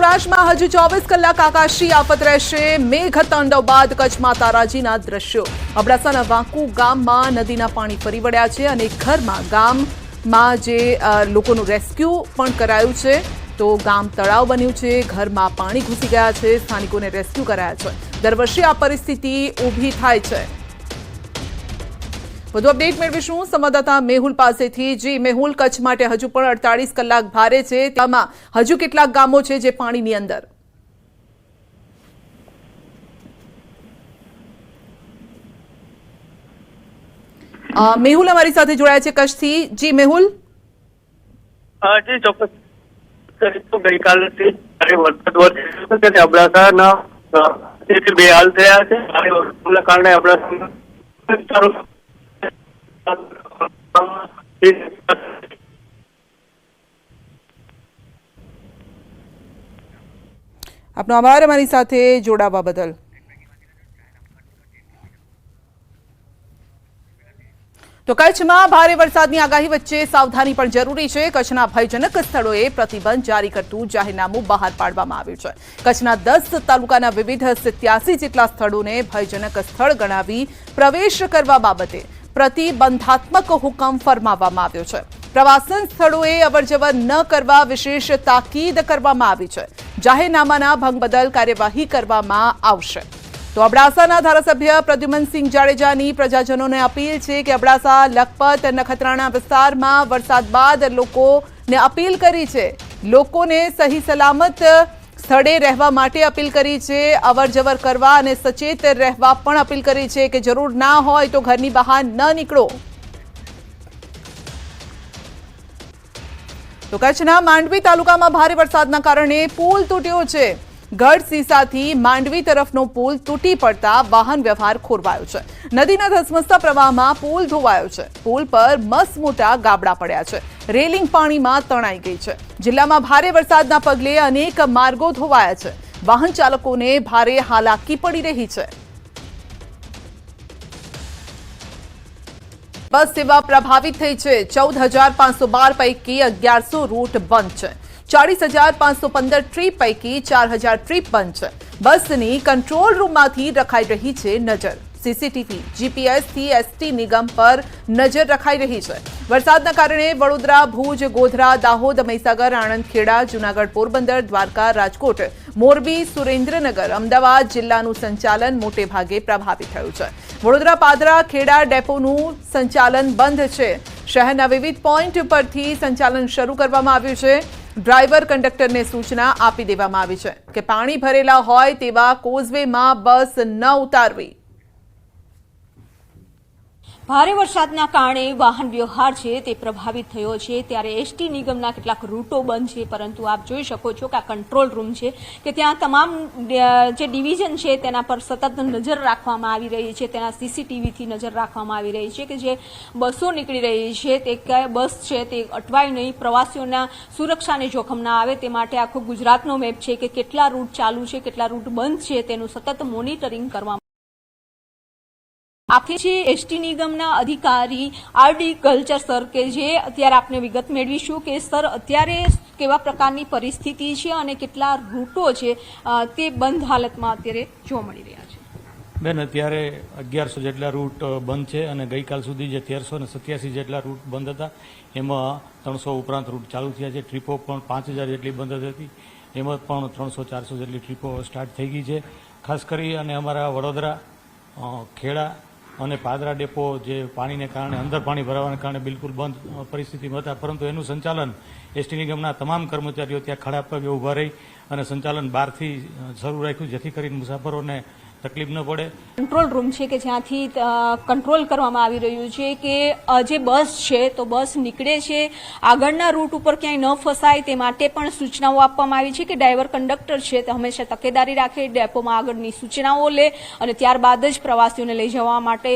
સૌરાષ્ટ્રમાં હજુ 24 કલાક આકાશી આફત રહેશે। મેઘતાંડવ બાદ કચ્છમાં તારાજીના દ્રશ્યો। અબડાસાના વાંકુ ગામમાં નદીના પાણી ફરી વળ્યા છે અને ઘરમાં ગામમાં જે લોકોનું રેસ્ક્યુ પણ કરાયું છે તો ગામ તળાવ બન્યું છે, ઘરમાં પાણી ઘૂસી ગયા છે, સ્થાનિકોને રેસ્ક્યુ કરાયા છે। દર વર્ષે આ પરિસ્થિતિ ઊભી થાય છે। વધુ અપડેટ મેળવીશું સંવાદદાતા મેહુલ પાસેથી। જી મેહુલ, કચ્છ માટે હજુ પણ 48 કલાક ભારે છે, તેમાં હજુ કેટલાક ગામો છે જે પાણીની અંદર? મેહુલ અમારી સાથે જોડાયા છે કચ્છથી। જી મેહુલ। જી ચોક્કસ, ગઈકાલથી વરસાદ વધ્યો છે, અબડાસાના બે હાલ થયા છે। વરસાદના કારણે અબડાસા આપનો આભાર અમારી સાથે જોડાવા બદલ। તો કચ્છમાં ભારે વરસાદની આગાહી વચ્ચે સાવધાની પણ જરૂરી છે। કચ્છના ભયજનક સ્થળોએ પ્રતિબંધ જારી કરતું જાહેરનામું બહાર પાડવામાં આવ્યું છે। કચ્છના 10 તાલુકાના વિવિધ 87 જેટલા સ્થળોને ભયજનક સ્થળ ગણાવી પ્રવેશ કરવા બાબતે પ્રતિબંધાત્મક હુકમ ફરમાવવામાં આવ્યો છે। પ્રવાસન સ્થળોએ અવરજવર ન કરવા વિશેષ તાકીદ કરવામાં આવી છે। જાહેરનામાના ભંગ બદલ કાર્યવાહી કરવામાં આવશે। તો અબડાસાના ધારાસભ્ય પ્રદ્યુમનસિંહ જાડેજાની પ્રજાજનોને અપીલ છે કે અબડાસા, લખપત, નખત્રાણા વિસ્તારમાં વરસાદ બાદ લોકોને અપીલ કરી છે, લોકોને સહી સલામત સ્થળે રહેવા માટે અપીલ કરી છે, અવરજવર કરવા અને સચેત રહેવા પણ અપીલ કરી છે કે જરૂર ના હોય તો ઘરની બહાર ન નીકળો। તો કચ્છના માંડવી તાલુકામાં ભારે વરસાદના કારણે પુલ તૂટ્યો છે। ગઢસીસાથી માંડવી તરફનો પુલ તૂટી પડતા વાહન વ્યવહાર ખોરવાયો છે। નદીના ધસમસતા પ્રવાહમાં પુલ ધોવાયો છે। પુલ પર મસમોટા ગાબડા પડ્યા છે। રેલિંગ પાણીમાં તણાઈ ગઈ છે। જિલ્લામાં ભારે વરસાદના પગલે અનેક માર્ગો ધોવાયા છે। વાહન ચાલકોને ભારે હાલાકી પડી રહી છે। બસ સેવા પ્રભાવિત થઈ છે। 14,512 પૈકી 1100 રૂટ બંધ છે। 40,515 ટ્રીપ પૈકી 4,000 ટ્રીપ બંધ છે। બસની કંટ્રોલ રૂમમાંથી રખાઈ રહી છે નજર। સીસીટીવી, જીપીએસથી એસટી નિગમ પર નજર રખાઈ રહી છે। વરસાદના કારણે વડોદરા, ભુજ, ગોધરા, દાહોદ, મહીસાગર, આણંદ, ખેડા, જૂનાગઢ, પોરબંદર, દ્વારકા, રાજકોટ, મોરબી, સુરેન્દ્રનગર, અમદાવાદ જિલ્લાનું સંચાલન મોટે ભાગે પ્રભાવિત થયું છે। વડોદરા, પાદરા, ખેડા ડેપોનું સંચાલન બંધ છે। શહેરના વિવિધ પોઈન્ટ પરથી સંચાલન શરૂ કરવામાં આવ્યું છે। ડ્રાઈવર, કંડક્ટરને સૂચના આપી દેવામાં આવી છે કે પાણી ભરેલા હોય તેવા કોઝવેમાં બસ ન ઉતારવી। ભારે વરસાદના કારણે વાહન વ્યવહાર છે તે પ્રભાવિત થયો છે, ત્યારે એસટી નિગમના કેટલાક રૂટો બંધ છે, પરંતુ આપ જોઈ શકો છો કે આ કંટ્રોલ રૂમ છે કે ત્યાં તમામ જે ડિવિઝન છે તેના પર સતત નજર રાખવામાં આવી રહી છે। તેના સીસીટીવીથી નજર રાખવામાં આવી રહી છે કે જે બસો નીકળી રહી છે તે કયા બસ છે તે અટવાય નહીં, પ્રવાસીઓના સુરક્ષાને જોખમ ના આવે તે માટે આખો ગુજરાતનો મેપ છે કે કેટલા રૂટ ચાલુ છે, કેટલા રૂટ બંધ છે તેનું સતત મોનિટરિંગ કરવામાં આપે છે। એસટી નિગમના અધિકારી આરડી કલ્ચર સર કે જે અત્યારે આપને વિગત મેળવીશું કે સર અત્યારે કેવા પ્રકારની પરિસ્થિતિ છે અને કેટલા રૂટો છે તે બંધ હાલતમાં અત્યારે જોવા મળી રહ્યા છે। બેન, અત્યારે 1100 જેટલા રૂટ બંધ છે અને ગઈકાલ સુધી જે 1387 જેટલા રૂટ બંધ હતા એમાં 300 ઉપરાંત રૂટ ચાલુ થયા છે। ટ્રીપો પણ 5000 જેટલી બંધ હતી, એમાં પણ 300-400 જેટલી ટ્રીપો સ્ટાર્ટ થઈ ગઈ છે। ખાસ કરી અને અમારા વડોદરા, ખેડા અને પાદરા ડેપો જે પાણીને કારણે અંદર પાણી ભરાવાને કારણે બિલકુલ બંધ પરિસ્થિતિમાં હતા, પરંતુ એનું સંચાલન એસટી નિગમના તમામ કર્મચારીઓ ત્યાં ખડા પગે ઊભા રહી અને સંચાલન બહારથી શરૂ રાખ્યું, જેથી કરીને મુસાફરોને તકલીફ ન પડે। કંટ્રોલ રૂમ છે કે જ્યાંથી કંટ્રોલ કરવામાં આવી રહ્યું છે કે જે બસ છે તો બસ નીકળે છે આગળના રૂટ ઉપર ક્યાંય ન ફસાય તે માટે પણ સૂચનાઓ આપવામાં આવી છે કે ડ્રાઈવર, કંડક્ટર છે તે હંમેશા તકેદારી રાખે, ડેપોમાં આગળની સૂચનાઓ લે અને ત્યારબાદ જ પ્રવાસીઓને લઈ જવા માટે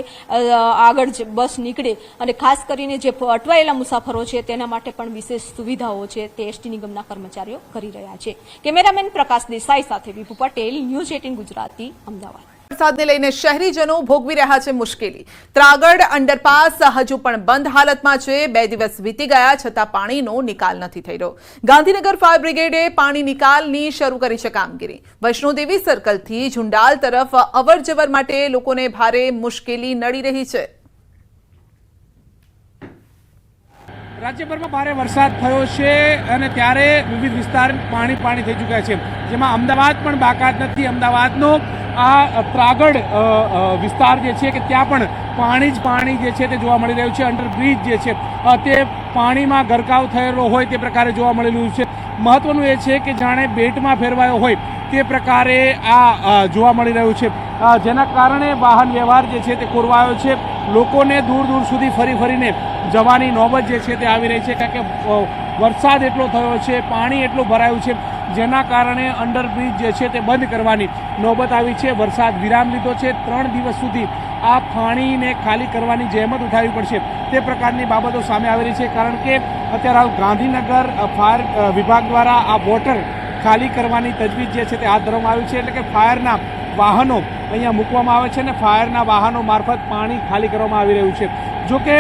આગળ બસ નીકળે। અને ખાસ કરીને જે અટવાયેલા મુસાફરો છે તેના માટે પણ વિશેષ સુવિધાઓ છે તે એસટી નિગમના કર્મચારીઓ કરી રહ્યા છે। કેમેરામેન પ્રકાશ દેસાઈ સાથે વિપુ પટેલ, ન્યૂઝ 18 ગુજરાતી, અમદાવાદ। વરસાદને લઈને શહેરીજનો ભોગવી રહ્યા છે મુશ્કેલી. ત્રાગડ અંડરપાસ હજુ પણ બંધ હાલતમાં છે. 2 દિવસ વીતી ગયા છતાં પાણીનો નિકાલ નથી થઈ રહ્યો. ગાંધીનગર ફાયર બ્રિગેડે પાણી નિકાલની શરૂ કરી છે કામગીરી. વૈષ્ણોદેવી સર્કલથી ઝુંડાલ તરફ અવરજવર માટે લોકોને ભારે મુશ્કેલી નડી રહી છે. રાજ્યભરમાં ભારે વરસાદ થયો છે અને ત્યારે વિવિધ વિસ્તાર પાણી થઈ ચૂક્યા છે, જેમાં અમદાવાદ પણ બાકાત નથી. અમદાવાદનો આ ત્રાગડ વિસ્તાર જે છે કે ત્યાં પણ પાણી જે છે તે જોવા મળી રહ્યું છે. અંડરબ્રિજ જે છે તે પાણીમાં ગરકાવ થયેલો હોય તે પ્રકારે જોવા મળી રહ્યું છે. મહત્વનું એ છે કે જાણે બેટમાં ફેરવાયો હોય તે પ્રકારે આ જોવા મળી રહ્યું છે, જેના કારણે વાહન વ્યવહાર જે છે તે ખોરવાયો છે. લોકોને દૂર દૂર સુધી ફરીને જવાની નોબત જે છે તે આવી રહી છે, કારણ કે વરસાદ એટલો થયો છે, પાણી એટલું ભરાયું છે, જેના કારણે અંડરબ્રિજ જે છે તે બંધ કરવાની નોબત આવી છે. વરસાદ વિરામ લીધો છે. 3 દિવસ સુધી આ પાણીને ખાલી કરવાની જહેમત ઉઠાવવી પડશે તે પ્રકારની બાબતો સામે આવી રહી છે, કારણ કે અત્યારે હાલ ગાંધીનગર ફાયર વિભાગ દ્વારા આ વોટર ખાલી કરવાની તજવીજ જે છે તે હાથ ધરવામાં આવી છે. એટલે કે ફાયરના વાહનો અહીંયા મૂકવામાં આવે છે અને ફાયરના વાહનો મારફત પાણી ખાલી કરવામાં આવી રહ્યું છે. જો કે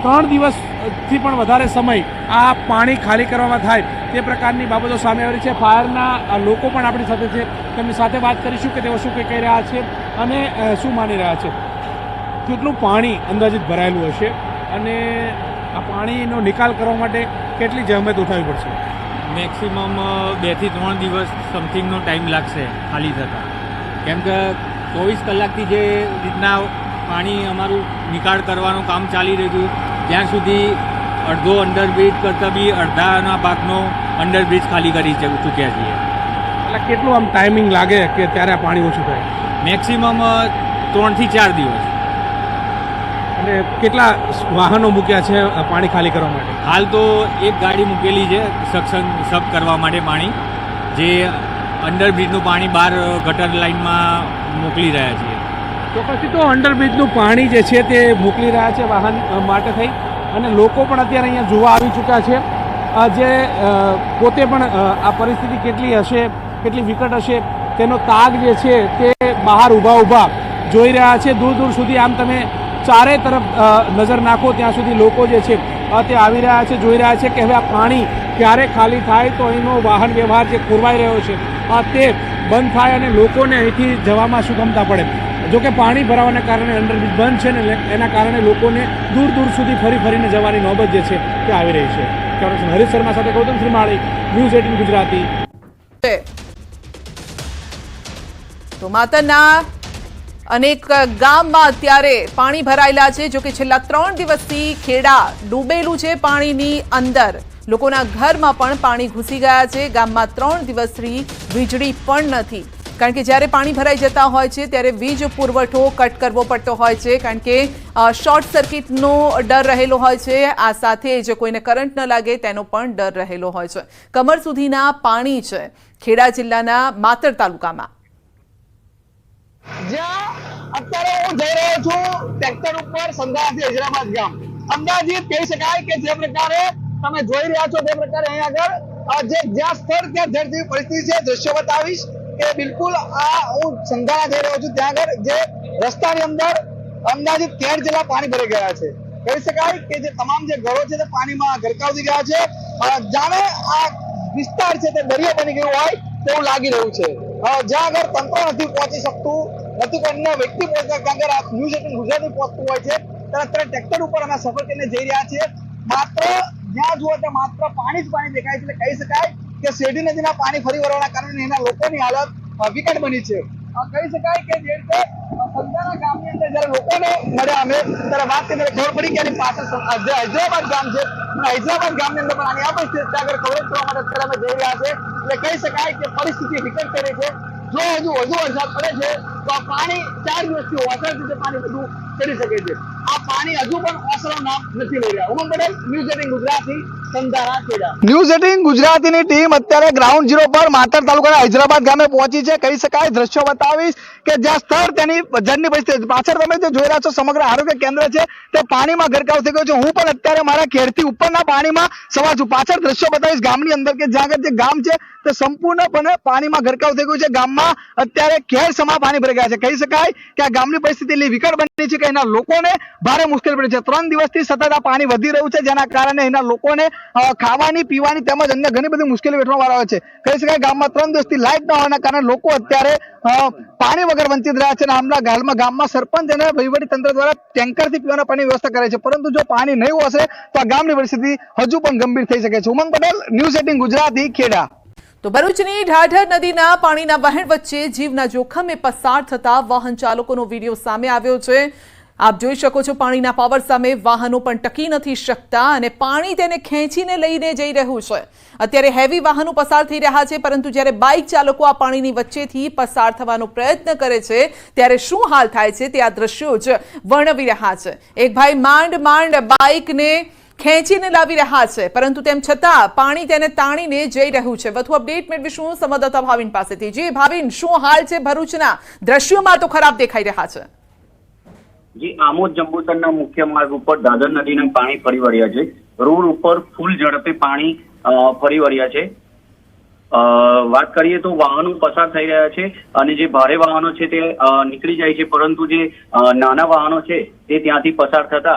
3 દિવસથી પણ વધારે સમય આ પાણી ખાલી કરવામાં થાય તે પ્રકારની બાબતો સામે આવી રહી છે. ફાયરના લોકો પણ આપણી સાથે છે, તેમની સાથે વાત કરીશું કે તેઓ શું કહી રહ્યા છે અને શું માની રહ્યા છે. કેટલું પાણી અંદાજિત ભરાયેલું હશે અને આ પાણીનો નિકાલ કરવા માટે કેટલી જહેમત ઉઠાવવી પડશે? મેક્સિમમ 2 થી 3 દિવસ સમથિંગનો ટાઈમ લાગશે ખાલી થતાં, કેમ કે 24 કલાકથી જે રીતના પાણી અમારું નિકાલ કરવાનું કામ ચાલી રહ્યું ત્યાં સુધી અડધો અંડરબ્રિજ કરતાં બી અડધાના ભાગનો અંડરબ્રિજ ખાલી કરી ચૂક્યા છીએ. એટલે કેટલું આમ ટાઈમિંગ લાગે કે ત્યારે આ પાણી ઓછું થાય? મેક્સિમમ 3 થી 4 દિવસ. અને કેટલા વાહનો મૂક્યા છે પાણી ખાલી કરવા માટે? હાલ તો એક ગાડી મૂકેલી છે સબ કરવા માટે પાણી, જે અંડરબ્રિજનું પાણી બહાર ગટર લાઇનમાં મોકલી રહ્યા છીએ. ચોક્કસથી તો અંડરબ્રિજનું પાણી જે છે તે મોકલી રહ્યા છે વાહન માટે થઈ, અને લોકો પણ અત્યારે અહીંયા જોવા આવી ચૂક્યા છે, જે પોતે પણ આ પરિસ્થિતિ કેટલી હશે, કેટલી વિકટ હશે તેનો તાગ જે છે તે બહાર ઊભા જોઈ રહ્યા છે. દૂર દૂર સુધી આમ તમે ચારે તરફ નજર નાખો ત્યાં સુધી લોકો જે છે તે આવી રહ્યા છે, જોઈ રહ્યા છે કે હવે આ પાણી ક્યારે ખાલી થાય તો અહીંનો વાહન વ્યવહાર જે ખોરવાઈ રહ્યો છે તે બંધ થાય અને લોકોને અહીંથી જવામાં સુગમતા પડે. જોકે પાણી ભરાવાના કારણે અંડરબ્રિજ બંધ છે ને એના કારણે લોકોને દૂર દૂર સુધી ફરીને જવાની નોબત જે છે તે આવી રહી છે. કેમેરામેન હરીશ શર્મા સાથે ગૌતમ શ્રીમાળી, ન્યૂઝ 18 ગુજરાતી. તો માતરના અનેક ગામમાં અત્યારે પાણી ભરાયેલા છે. જો કે છેલ્લા 3 દિવસથી ખેડા ડૂબેલું છે પાણીની અંદર. લોકોના ઘરમાં પણ પાણી ઘૂસી ગયા છે. ગામમાં 3 દિવસથી વીજળી પણ નથી, કારણ કે જ્યારે પાણી ભરાઈ જતા હોય છે ત્યારે વીજ પુરવઠો કટ કરવો પડતો હોય છે, કારણ કે શોર્ટ સર્કિટનો ડર રહેલો હોય છે. આ સાથે જ કોઈને કરંટ ન લાગે તેનો પણ ડર રહેલો હોય છે. કમર સુધીના પાણી છે ખેડા જિલ્લાના માતર તાલુકામાં. જ્યાં અત્યારે હું જઈ રહ્યો છું ટ્રેક્ટર ઉપર સંધારાથી હૈદરાબાદ ગામ. અંદાજિત કહી શકાય કે જે પ્રકારે તમે જોઈ રહ્યા છો તે પ્રકારે અહીંયા આગળ જ્યાં સ્થળ ત્યાં જળ જેવી પરિસ્થિતિ છે. દ્રશ્યો બતાવીશ કે બિલકુલ આ હું સંધારા જઈ રહ્યો છું ત્યાં આગળ જે રસ્તાની અંદર અંદાજિત 13 જેટલા પાણી ભરાઈ ગયા છે. કહી શકાય કે જે તમામ જે ઘરો છે તે પાણીમાં ગરકાવ થઈ ગયા છે. જાણે આ વિસ્તાર છે તે દરિયો બની ગયો હોય તેવું લાગી રહ્યું છે. જ્યાં આગળ તંત્ર નથી પહોંચી શકતું, નથી કોઈ વ્યક્તિ પહોંચતા, ત્યાં આગળ ન્યૂઝ 18 ગુજરાતી પહોંચતું હોય છે. ત્યારે અત્યારે ટ્રેક્ટર ઉપર અમે સફર કરીને જઈ રહ્યા છીએ. માત્ર જ્યાં જુઓ ત્યાં માત્ર પાણી જ પાણી દેખાય છે. એટલે કહી શકાય કે શેરડી નદીના પાણી ફરી વળવાના કારણે એના લોકોની હાલત વિકટ બની છે. કહી શકાય કે જે રીતે સંધારા ગામની અંદર જયારે લોકોને મળ્યા અમે ત્યારે વાત કરીને ખબર પડી કે એની પાછળ જે હૈદરાબાદ ગામ છે, હૈદરાબાદ ગામની અંદર પણ આની આ પરિસ્થિતિ આગળ કવરેજ કરવા માટે અત્યારે અમે જઈ રહ્યા છે. એટલે કહી શકાય કે પરિસ્થિતિ વિકટ થઈ રહી છે. જો હજુ વધુ વરસાદ પડે છે તો આ પાણી 4 દિવસથી ઓસરથી પાણી બધું ચડી શકે છે. આ પાણી હજુ પણ ઓસરનું નામ નથી લઈ રહ્યા. ઉમંગ પટેલ, ન્યૂઝ 18 ગુજરાતી, સંધારા, ખેડા. ન્યૂઝ 18 ગુજરાતીની ટીમ અત્યારે ગ્રાઉન્ડ ઝીરો પર માતર તાલુકાના હૈદરાબાદ ગામે પહોંચી છે. કહી શકાય દ્રશ્યો બતાવીશ કે જ્યાં સ્થળ તેની જળની પરિસ્થિતિ પાછળ તમે જે જોઈ રહ્યા છો સમગ્ર આરોગ્ય કેન્દ્ર છે તે પાણીમાં ગરકાવ થઈ ગયો છે. હું પણ અત્યારે મારા ખેડથી ઉપરના પાણીમાં સવાર છું. પાછળ દ્રશ્યો બતાવીશ ગામની અંદર કે જ્યાં આગળ જે ગામ છે તે સંપૂર્ણપણે પાણીમાં ગરકાવ થઈ ગયું છે. ગામમાં અત્યારે ખેડ સમા પાણી ભરાઈ ભરી ગયા છે। કહી શકાય કે આ ગામની પરિસ્થિતિ એટલી વિકટ બની છે કે એના લોકોને ભારે મુશ્કેલ પડી છે। 3 દિવસથી સતત આ પાણી વધી રહ્યું છે, જેના કારણે એના લોકોને ખાવાની પીવાની તેમજ અન્ય ઘણી બધી મુશ્કેલી વેઠવા વાળા છે। કહી શકાય ગામમાં 3 દિવસથી લાઇટ ન હોવાના કારણે લોકો અત્યારે પાણી વગર વંચિત રહ્યા છે। અને ગામમાં સરપંચ અને વહીવટી તંત્ર દ્વારા ટેન્કરથી પીવાના પાણીની વ્યવસ્થા કરે છે, પરંતુ જો પાણી નહીં હશે તો આ ગામની પરિસ્થિતિ હજુ પણ ગંભીર થઈ શકે છે। ઉમંગ પટેલ, ન્યૂઝ 18 ગુજરાતી, ખેડા। તો ભરૂચની ઢાઢર નદીના પાણીના વહેણ વચ્ચે જીવના જોખમે પસાર થતા વાહન ચાલકોનો વિડીયો સામે આવ્યો છે। આપ જોઈ શકો છો, પાણીના પાવર સામે વાહનો પણ ટકી નથી શકતા અને પાણી તેને ખેંચીને લઈને જઈ રહ્યું છે। અત્યારે હેવી વાહનો પસાર થઈ રહ્યા છે, પરંતુ જ્યારે બાઇક ચાલકો આ પાણીની વચ્ચેથી પસાર થવાનો પ્રયત્ન કરે છે ત્યારે શું હાલ થાય છે તે આ દ્રશ્યો જ વર્ણવી રહ્યા છે। એક ભાઈ માંડ બાઇકને ખેંચીને લાવી રહ્યા છે, પરંતુ તેમ છતાં પાણી તેને તાણીને જઈ રહ્યું છે। વધુ અપડેટ મેળવીશું સંવાદદાતા ભાવિન પાસેથી। જી ભાવિન, શું હાલ છે ભરૂચના? દ્રશ્યોમાં તો ખરાબ દેખાઈ રહ્યા છે। જી, આમોદ જંબુસરના મુખ્ય માર્ગ ઉપર દાદર નદીના પાણી ફરી વળ્યા છે। રોડ ઉપર ફૂલ ઝડપે પાણી ફરી વળ્યા છે। વાત કરીએ તો વાહનો પસાર થઈ રહ્યા છે અને જે ભારે વાહનો છે તે નીકળી જાય છે, પરંતુ જે નાના વાહનો છે તે ત્યાંથી પસાર થતા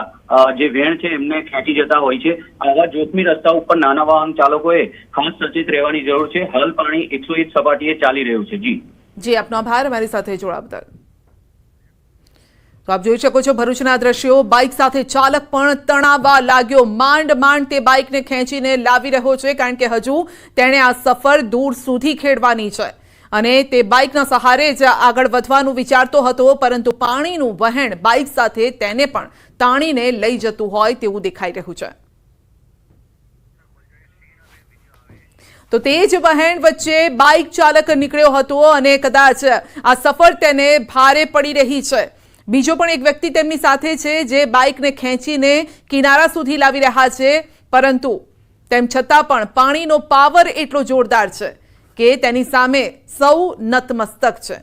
જે વેણ છે એમને ખેંચી જતા હોય છે। આવા જોખમી રસ્તા ઉપર નાના વાહન ચાલકોએ ખાસ સચેત રહેવાની જરૂર છે। હાલ પાણી 101 સપાટીએ ચાલી રહ્યું છે। જી, આપનો આભાર અમારી સાથે જોડાવા બદલ। તો આપ જોઈ શકો છો ભરૂચના દ્રશ્યો। બાઇક સાથે ચાલક પણ તણાવવા લાગ્યો। માંડ તે બાઇકને ખેંચીને લાવી રહ્યો છે, કારણ કે હજુ તેણે આ સફર દૂર સુધી ખેડવાની છે અને તે બાઇકના સહારે જ આગળ વધવાનું વિચારતો હતો, પરંતુ પાણીનું વહેણ બાઇક સાથે તેને પણ તાણીને લઈ જતું હોય તેવું દેખાઈ રહ્યું છે। તો તે જ વહેણ વચ્ચે બાઇક ચાલક નીકળ્યો હતો અને કદાચ આ સફર તેને ભારે પડી રહી છે। બીજો પણ એક વ્યક્તિ તેમની સાથે છે જે બાઇકને ખેંચીને કિનારા સુધી લાવી રહ્યા છે, પરંતુ તેમ છતાં પણ પાણીનો પાવર એટલો જોરદાર છે કે તેની સામે સૌ નતમસ્તક છે।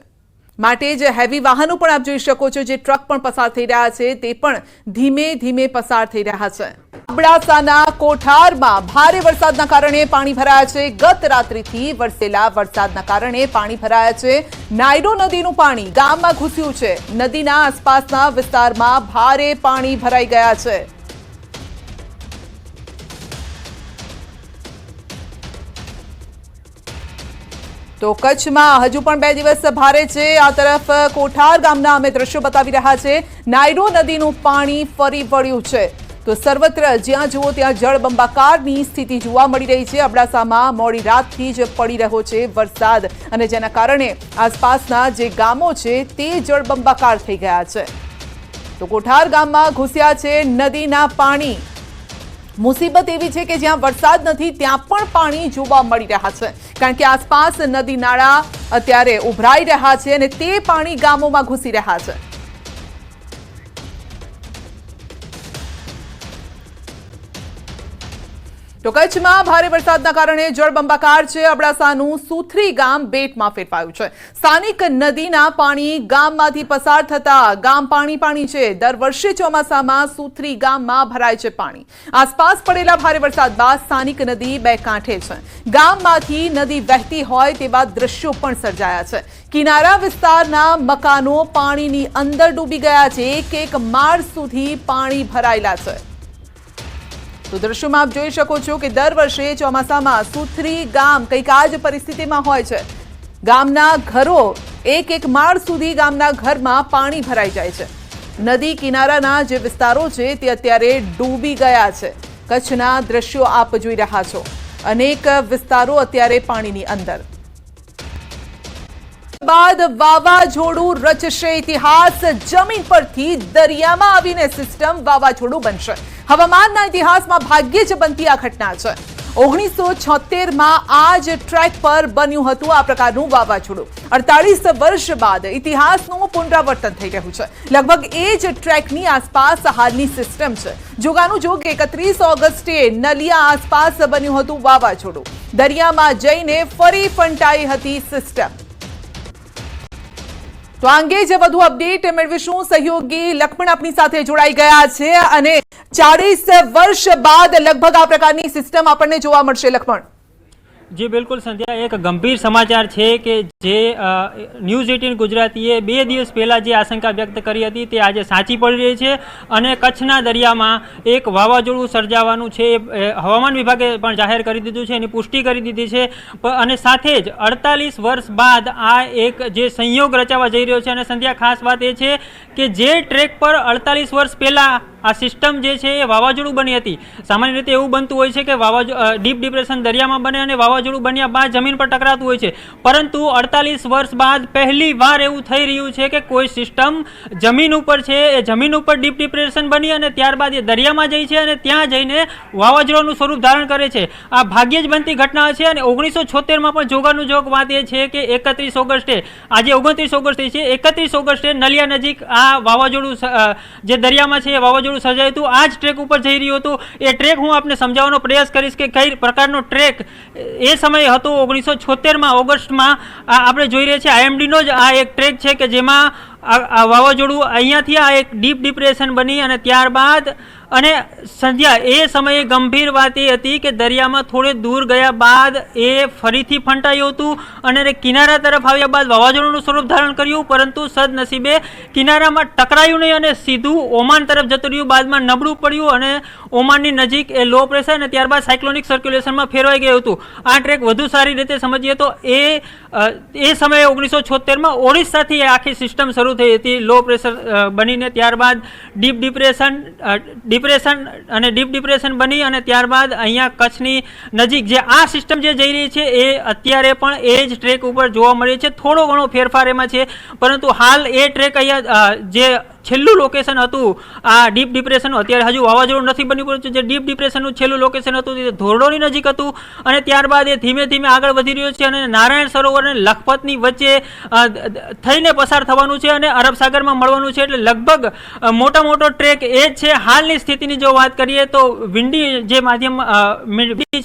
માટે જ હેવી વાહનો પણ આપ જોઈ શકો છો, જે ટ્રક પણ પસાર થઈ રહ્યા છે તે પણ ધીમે ધીમે પસાર થઈ રહ્યા છે। અબડાસાના કોઠારમાં ભારે વરસાદના કારણે પાણી ભરાયા છે। ગત રાત્રિથી વરસેલા વરસાદના કારણે પાણી ભરાયા છે। નાયડો નદીનું પાણી ગામમાં ઘૂસ્યું છે। નદીના આસપાસના વિસ્તારમાં ભારે પાણી ભરાઈ ગયા છે। તો કચ્છમાં હજુ પણ 2 દિવસ ભારે છે। આ તરફ કોઠાર ગામના અમે દ્રશ્યો બતાવી રહ્યા છે। નાયડો નદીનું પાણી ફરી વળ્યું છે, તો સર્વત્ર જ્યાં જુઓ ત્યાં જળબંબાકારની સ્થિતિ જોવા મળી રહી છે। અબડાસામાં મોડી રાતથી જ પડી રહ્યો છે વરસાદ અને જેના કારણે આસપાસના જે ગામો છે તે જળબંબાકાર થઈ ગયા છે। તો કોઠાર ગામમાં ઘૂસ્યા છે નદીના પાણી। મુસીબત એવી છે કે જ્યાં વરસાદ નથી ત્યાં પણ પાણી જોવા મળી રહ્યા છે, કારણ કે આસપાસ નદી નાળા અત્યારે ઉભરાઈ રહ્યા છે અને તે પાણી ગામોમાં ઘૂસી રહ્યા છે। તો કચ્છમાં ભારે વરસાદના કારણે જળબંબાકાર છે। અબડાસાનું સુથરી ગામ બેટમાં ફેરવાયું છે। સ્થાનિક નદીના પાણી ગામમાંથી પસાર થતા ગામ પાણી છે। દર વર્ષે ચોમાસામાં સુથરી ગામમાં ભરાય છે પાણી। આસપાસ પડેલા ભારે વરસાદ બાદ સ્થાનિક નદી બે કાંઠે છે। ગામમાંથી નદી વહેતી હોય તેવા દ્રશ્યો પણ સર્જાયા છે। કિનારા વિસ્તારના મકાનો પાણીની અંદર ડૂબી ગયા છે। એક માળ સુધી પાણી ભરાયેલા છે। તો દ્રશ્યોમાં આપ જોઈ શકો છો કે દર વર્ષે ચોમાસામાં સુથરી ગામ કંઈક આ જ પરિસ્થિતિમાં હોય છે। ગામના ઘરો એક માળ સુધી ગામના ઘરમાં પાણી ભરાઈ જાય છે। નદી કિનારાના જે વિસ્તારો છે તે અત્યારે ડૂબી ગયા છે। કચ્છના દ્રશ્યો આપ જોઈ રહ્યા છો। અનેક વિસ્તારો અત્યારે પાણીની અંદર। બાદ વાવાઝોડું રચશે ઇતિહાસ। જમીન પરથી દરિયામાં આવીને સિસ્ટમ વાવાઝોડું બનશે। હવામાનના ઇતિહાસમાં ભાગ્યે જ બનતી આ ઘટના છે। 1976માં આ જ ટ્રેક પર બન્યું હતું આ પ્રકારનું વાવાઝોડું। 48 વર્ષ બાદ ઇતિહાસનું પુનરાવર્તન થઈ રહ્યું છે। લગભગ એ જ ટ્રેકની આસપાસ હાલની સિસ્ટમ છે। જોગાનું જોગ 31 ઓગસ્ટે નલિયા આસપાસ બન્યું હતું વાવાઝોડું। દરિયામાં જઈને ફરી ફંટાઈ હતી સિસ્ટમ। તો આ અંગે જ વધુ અપડેટ મેળવીશું। સહયોગી લક્ષ્મણ આપણી સાથે જોડાઈ ગયા છે અને 40 વર્ષ બાદ લગભગ આ પ્રકારની સિસ્ટમ આપણને જોવા મળશે। લક્ષ્મણ, જી બિલકુલ સંધ્યા, એક ગંભીર સમાચાર છે કે જે ન્યૂઝ 18 ગુજરાતીએ 2 દિવસ પહેલાં જે આશંકા વ્યક્ત કરી હતી તે આજે સાચી પડી રહી છે અને કચ્છના દરિયામાં એક વાવાઝોડું સર્જાવાનું છે હવામાન વિભાગે પણ જાહેર કરી દીધું છે, એની પુષ્ટિ કરી દીધી છે અને સાથે જ 48 વર્ષ બાદ આ એક જે સંયોગ રચાવા જઈ રહ્યો છે. અને સંધ્યા, ખાસ વાત એ છે કે જે ટ્રેક પર 48 વર્ષ પહેલાં આ સિસ્ટમ જે છે એ વાવાઝોડું બની હતી. સામાન્ય રીતે એવું બનતું હોય છે કે ડીપ ડિપ્રેશન દરિયામાં બને અને વાવાઝોડું બન્યા બાદ જમીન પર ટકરાતું હોય છે, પરંતુ 48 વર્ષ બાદ પહેલી વાર એવું થઈ રહ્યું છે કે કોઈ સિસ્ટમ જમીન ઉપર છે, એ જમીન ઉપર ડીપ ડિપ્રેશન બની અને ત્યારબાદ એ દરિયામાં જાય છે અને ત્યાં જઈને વાવાઝોડાનું સ્વરૂપ ધારણ કરે છે. આ ભાગ્યે જ બનતી ઘટના છે. અને 1976માં પણ જોગાનું જોગ વાત એ છે કે 31 ઓગસ્ટે, આજે 29 ઓગસ્ટે છે, 31 ઓગસ્ટે નલિયા નજીક આ વાવાઝોડું જે દરિયામાં છે એ વાવાઝોડું સર્જાયું હતું. આ જ ટ્રેક ઉપર જઈ રહ્યું હતું. એ ટ્રેક હું આપને સમજાવવાનો પ્રયાસ કરીશ કે કઈ પ્રકારનો ટ્રેક એ સમયે હતો. 1976માં ઓગસ્ટમાં આપણે જોઈ રહ્યા છીએ IMDનો જ આ એક ટ્રેક છે કે જેમાં આ વાવાઝોડું અહીંયાથી આ એક ડીપ ડિપ્રેશન બની અને ત્યારબાદ અને સંધ્યા, એ સમયે ગંભીર વાત એ હતી કે દરિયામાં થોડે દૂર ગયા બાદ એ ફરીથી ફંટાયું હતું અને કિનારા તરફ આવ્યા બાદ વાવાઝોડાનું સ્વરૂપ ધારણ કર્યું, પરંતુ સદનસીબે કિનારામાં ટકરાયું નહીં અને સીધું ઓમાન તરફ જતું રહ્યું. બાદમાં નબળું પડ્યું અને ઓમાનની નજીક એ લો પ્રેશર અને ત્યારબાદ સાયક્લોનિક સર્ક્યુલેશનમાં ફેરવાઈ ગયું હતું. આ ટ્રેક વધુ સારી રીતે સમજીએ તો એ સમયે 1976માં ઓડિશાથી આખી સિસ્ટમ શરૂ થઈ હતી, લો પ્રેશર બનીને ત્યારબાદ ડીપ ડિપ્રેશન બની અને ત્યારબાદ અહીંયા કચ્છની નજીક જે આ સિસ્ટમ જે જઈ રહી છે એ અત્યારે પણ એ જ ટ્રેક ઉપર જોવા મળે છે. થોડો ઘણો ફેરફાર એમાં છે, પરંતુ હાલ એ ટ્રેક અહીંયા જે છેલ્લું લોકેશન હતું આ ડીપ ડિપ્રેશનનું, અત્યારે હજુ વાવાઝોડું નથી બન્યું, પરંતુ જે ડીપ ડિપ્રેશનનું છેલ્લું લોકેશન હતું તે ધોરડોની નજીક હતું અને ત્યારબાદ એ ધીમે ધીમે આગળ વધી રહ્યું છે અને નારાયણ સરોવર અને લખપતની વચ્ચે થઈને પસાર થવાનું છે અને અરબ સાગરમાં મળવાનું છે. એટલે લગભગ મોટો ટ્રેક એ જ છે. હાલની સ્થિતિની જો વાત કરીએ તો વિંડી જે માધ્યમ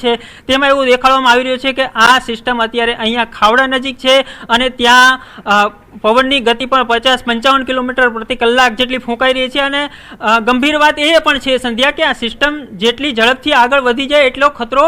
છે તેમાં એવું દેખાડવામાં આવી રહ્યું છે કે આ સિસ્ટમ અત્યારે અહીંયા ખાવડા નજીક છે અને ત્યાં પવનની ગતિ પણ 50-55 કિલોમીટર પ્રતિ કલાક જેટલી ફૂંકાઈ રહી છે. અને ગંભીર વાત એ પણ છે સંધ્યા કે આ સિસ્ટમ જેટલી ઝડપથી આગળ વધી જાય એટલો ખતરો